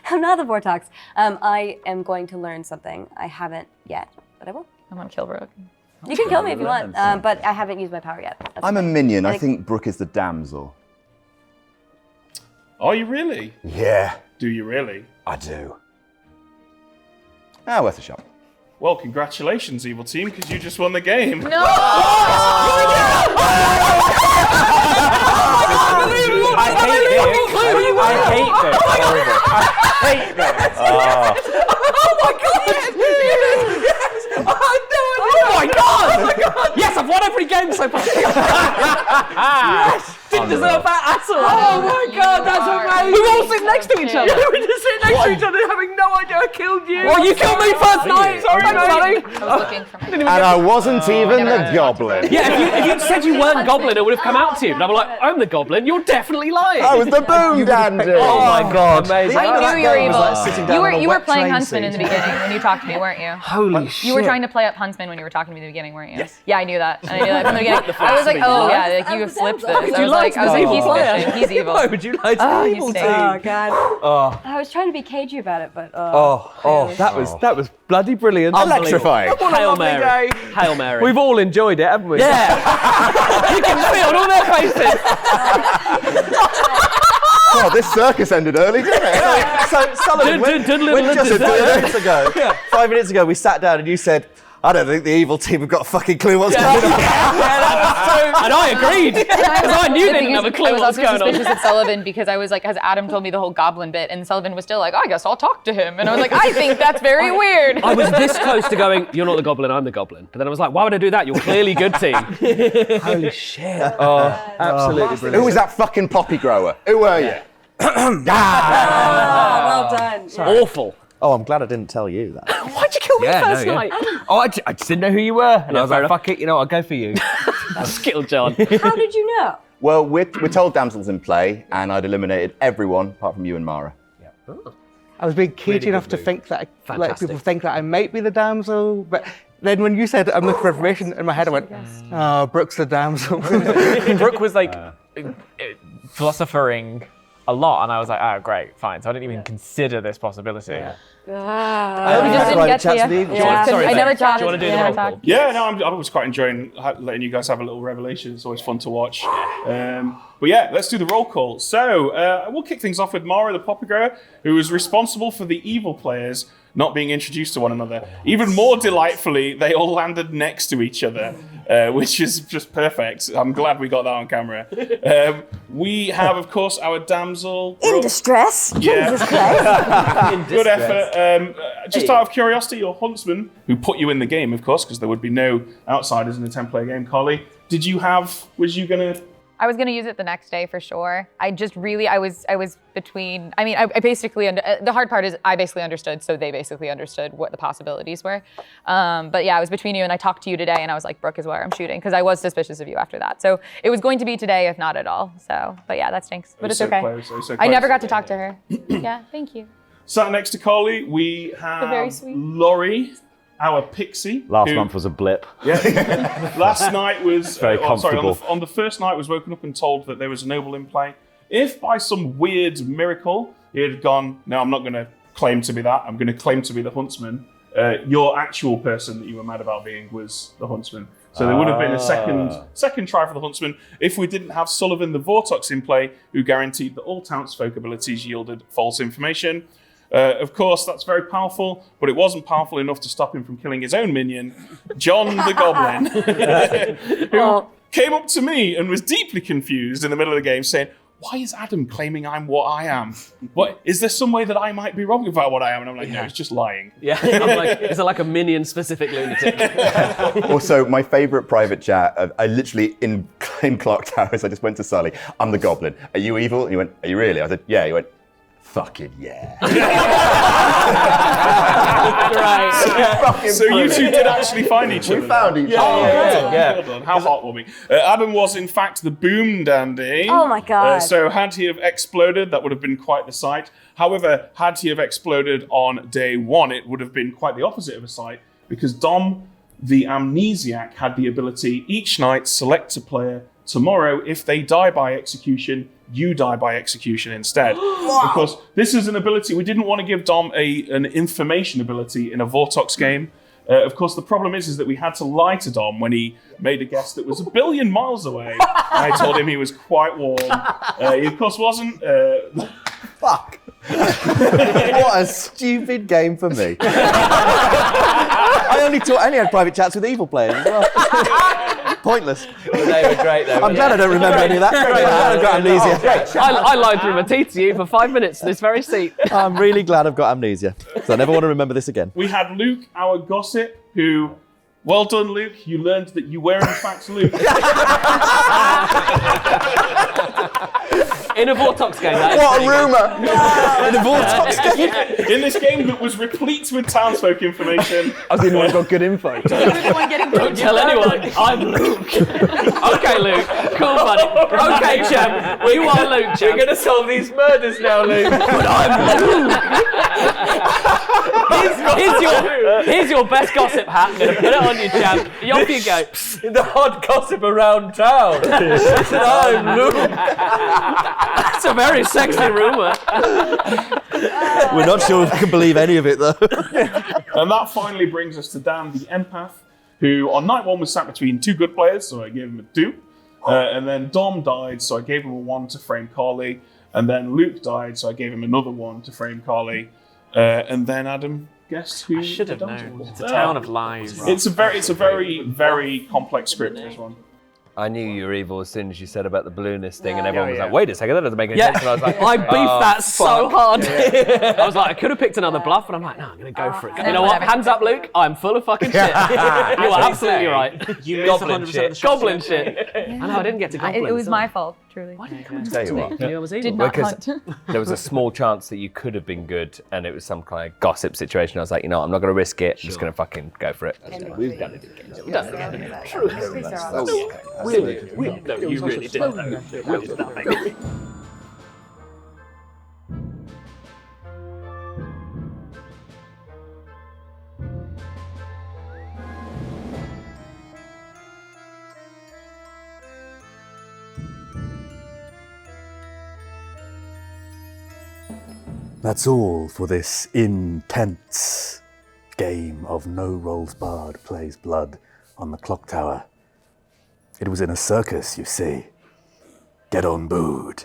I'm not the Vortox. I am going to learn something. I haven't yet, but I will. I'm gonna kill Brooke. You can kill me if you want, but I haven't used my power yet. That's I'm a okay. minion. I Like- think Brooke is the damsel. Are you really? Yeah, Do you really? I do. Worth a shot. Well, congratulations, evil team, because you just won the game. No! I hate this. I hate this. Oh my god! Yes, I've won every game so far. Didn't deserve that at all. Oh my god, that's amazing! We all sit next to each other. We just sit next to each other having no idea I killed you. Well, you killed me first night. Sorry, Thanks, mate. buddy. I was looking for my... And I wasn't even the goblin. Yeah, if you'd said you weren't Goblin, it would have come out to you. But I'm like, I'm the Goblin, you're definitely lying. I was the boom dandy. Oh my god. Amazing. I knew you were game was evil. like sitting down on a You were wet playing train Huntsman in the seat. beginning when you talked to me, weren't you? Holy shit. You were trying to play up Huntsman when you were talking to me in the beginning, weren't you? Yes. Yeah, I knew that. And I knew that from the beginning. I was like, oh yeah, like you have flipped this. Could I you was lie like, to I was the like, he's evil player? fishing. He's evil. Why would you lie to Oh, the you evil stink. team? Oh God. Oh, I was trying to be cagey about it, but that was bloody brilliant. Electrifying. Hail Mary. Hail Mary. We've all enjoyed it, haven't we? Yeah. You can see it on all their faces. Oh, this circus ended early, didn't it? So, Sullivan, when just 5 minutes ago, we sat down and you said, I don't think the evil team have got a fucking clue what's going on. And I agreed. Because I knew they didn't have a clue I was what was also going suspicious on. of Sullivan because I was like, has Adam told me the whole goblin bit? And Sullivan was still like, I guess I'll talk to him. And I was like, I think that's very weird. I was this close to going, you're not the goblin, I'm the goblin. But then I was like, why would I do that? You're clearly good team. Holy shit. Oh, absolutely brilliant. Who was that fucking poppy grower? Who were you? Well done. Awful. Oh, I'm glad I didn't tell you that. Why'd you kill me first night? Oh, I just didn't know who you were. And I was like, fuck it, I'll go for you. Skill, John. How did you know? Well, we're told damsels in play, and I'd eliminated everyone apart from you and Mara. I was being cagey enough to think that people think that I might be the damsel, but then when you said I'm looking for information, in my head I went, oh, Brooke's the damsel. Brooke was like philosophering a lot, and I was like, oh, great, fine. So I didn't even consider this possibility. We just didn't get to you. Sorry, I never chatted. Do you want to do the roll call? Yeah, no, I was quite enjoying letting you guys have a little revelation. It's always fun to watch. But yeah, let's do the roll call. So we'll kick things off with Mara, the poppy grower, who was responsible for the evil players not being introduced to one another. Even more delightfully, they all landed next to each other, which is just perfect. I'm glad we got that on camera. We have, of course, our damsel. In distress. Yeah. Jesus Christ. Good effort. Just out of curiosity, your huntsman, who put you in the game, of course, because there would be no outsiders in a 10-player game, Carly, was you going to... I was gonna use it the next day for sure. I was between. I mean, I basically the hard part is I basically understood, so they basically understood what the possibilities were. But yeah, I was between you, and I talked to you today, and I was like, Brooke is where I'm shooting, because I was suspicious of you after that. So it was going to be today, if not at all. So, but yeah, that stinks. But it's so okay. close, so I never close. got to talk to her. Yeah, thank you. Sat next to Carly, we very have sweet. Laurie, our pixie. Last month was a blip. Yeah. Last night was Very comfortable. on the first night was woken up and told that there was a noble in play. If by some weird miracle he had gone, no, I'm not going to claim to be that. I'm going to claim to be the huntsman. Your actual person that you were mad about being was the huntsman. So there would have been a second try for the huntsman if we didn't have Sullivan the Vortox in play, who guaranteed that all townsfolk abilities yielded false information. Of course, that's very powerful, but it wasn't powerful enough to stop him from killing his own minion, John the Goblin, who came up to me and was deeply confused in the middle of the game, saying, why is Adam claiming I'm what I am? What is there some way that I might be wrong about what I am? And I'm like, no, it's just lying. Yeah, I'm like, is it like a minion-specific lunatic? Also, my favourite private chat, I literally, in Clocktower, I just went to Sully, I'm the Goblin. Are you evil? And he went, are you really? I said, yeah. He went, fucking yeah. Right. So you two did actually find each other. We found each other. Yeah. Hold on. How heartwarming. Adam was in fact the boom dandy. Oh my God. So had he have exploded, that would have been quite the sight. However, had he have exploded on day one, it would have been quite the opposite of a sight, because Dom, the amnesiac, had the ability each night select a player. Tomorrow, if they die by execution, you die by execution instead. Because this is an ability, we didn't want to give Dom an information ability in a Vortox game. Of course, the problem is that we had to lie to Dom when he made a guess that was 1 billion miles away. I told him he was quite warm. He, of course, wasn't. Fuck. What a stupid game for me. I only had private chats with evil players as well. Pointless. Well, they were great though. I'm glad I don't remember any of that. I've got amnesia. I lied through my teeth to you for 5 minutes in this very seat. I'm really glad I've got amnesia, so I never want to remember this again. We had Luke, our gossip, who... Well done, Luke. You learned that you were in fact Luke. In a Vortox game, that is What a pretty good. rumour! In a Vortox game. In this game that was replete with townsfolk information. I was the only one who got good info. Don't tell anyone. I'm Luke. Okay, Luke. Cool, buddy. Okay, champ. You are Luke, champ. We're going to solve these murders now, Luke. But I'm Luke. Here's your best gossip hat. I'm going to put it on you, champ. Off you go. The hot gossip around town. I'm Luke. That's a very sexy rumour. We're not sure if we can believe any of it, though. And that finally brings us to Dan, the empath, who on night one was sat between two good players, so I gave him a 2. And then Dom died, so I gave him a 1 to frame Carly. And then Luke died, so I gave him another 1 to frame Carly. And then Adam guess who? I should have the known. damsel was. It's a town of lies. It's a very, very complex script. This one. I knew you were evil as soon as you said about the balloonist thing, and everyone was like, "Wait a second, that doesn't make any sense." And I was like, I beefed that so hard. Yeah. I was like, I could have picked another bluff, and I'm like, no, I'm going to go for it. You know what? Hands up, Luke. I'm full of fucking shit. You are absolutely right. You missed Goblin 100% shit. of the shots. Goblin shit. I know, I didn't get to goblin. It was my fault, truly. Why didn't you come and Tell talk to you me? what. You knew I was evil. Did not Because hunt. there was a small chance that you could have been good, and it was some kind of gossip situation. I was like, you know, I'm not going to risk it. I'm just going to fucking go for it. We've done it again. We've done it again. No, you really didn't know. It was nothing. That's all for this intense game of No Rolls Barred Plays Blood on the Clocktower. It was in a circus, you see. Get on board.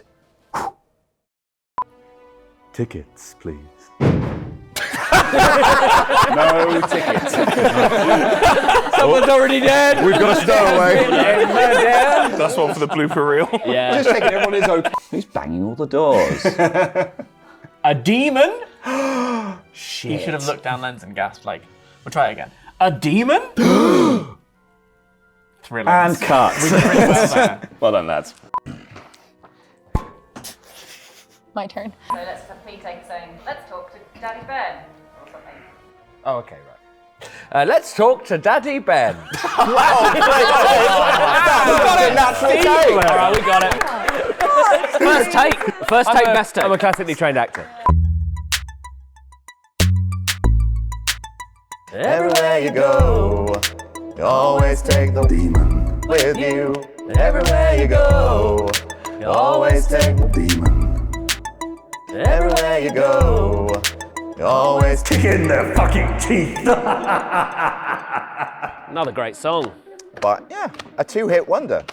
Tickets, please. No tickets. Someone's already dead. We've got a stowaway. That's one for the blooper reel. Yeah. Just checking everyone is okay. Who's banging all the doors? A demon? Shit. You should have looked down lens and gasped like, we'll try it again. A demon? Thrilling. And cut. We did really well there. Well done, lads. My turn. So let's complete saying, let's talk to Daddy Ben or something. Oh, okay, right. Let's talk to Daddy Ben. All right, we got it. First take. First take, best take. I'm a classically trained actor. Everywhere you go, you always take the demon with you. Everywhere you go, you always take the demon. Everywhere you go, you always Kick in their fucking teeth. Another great song. But yeah, a two-hit wonder.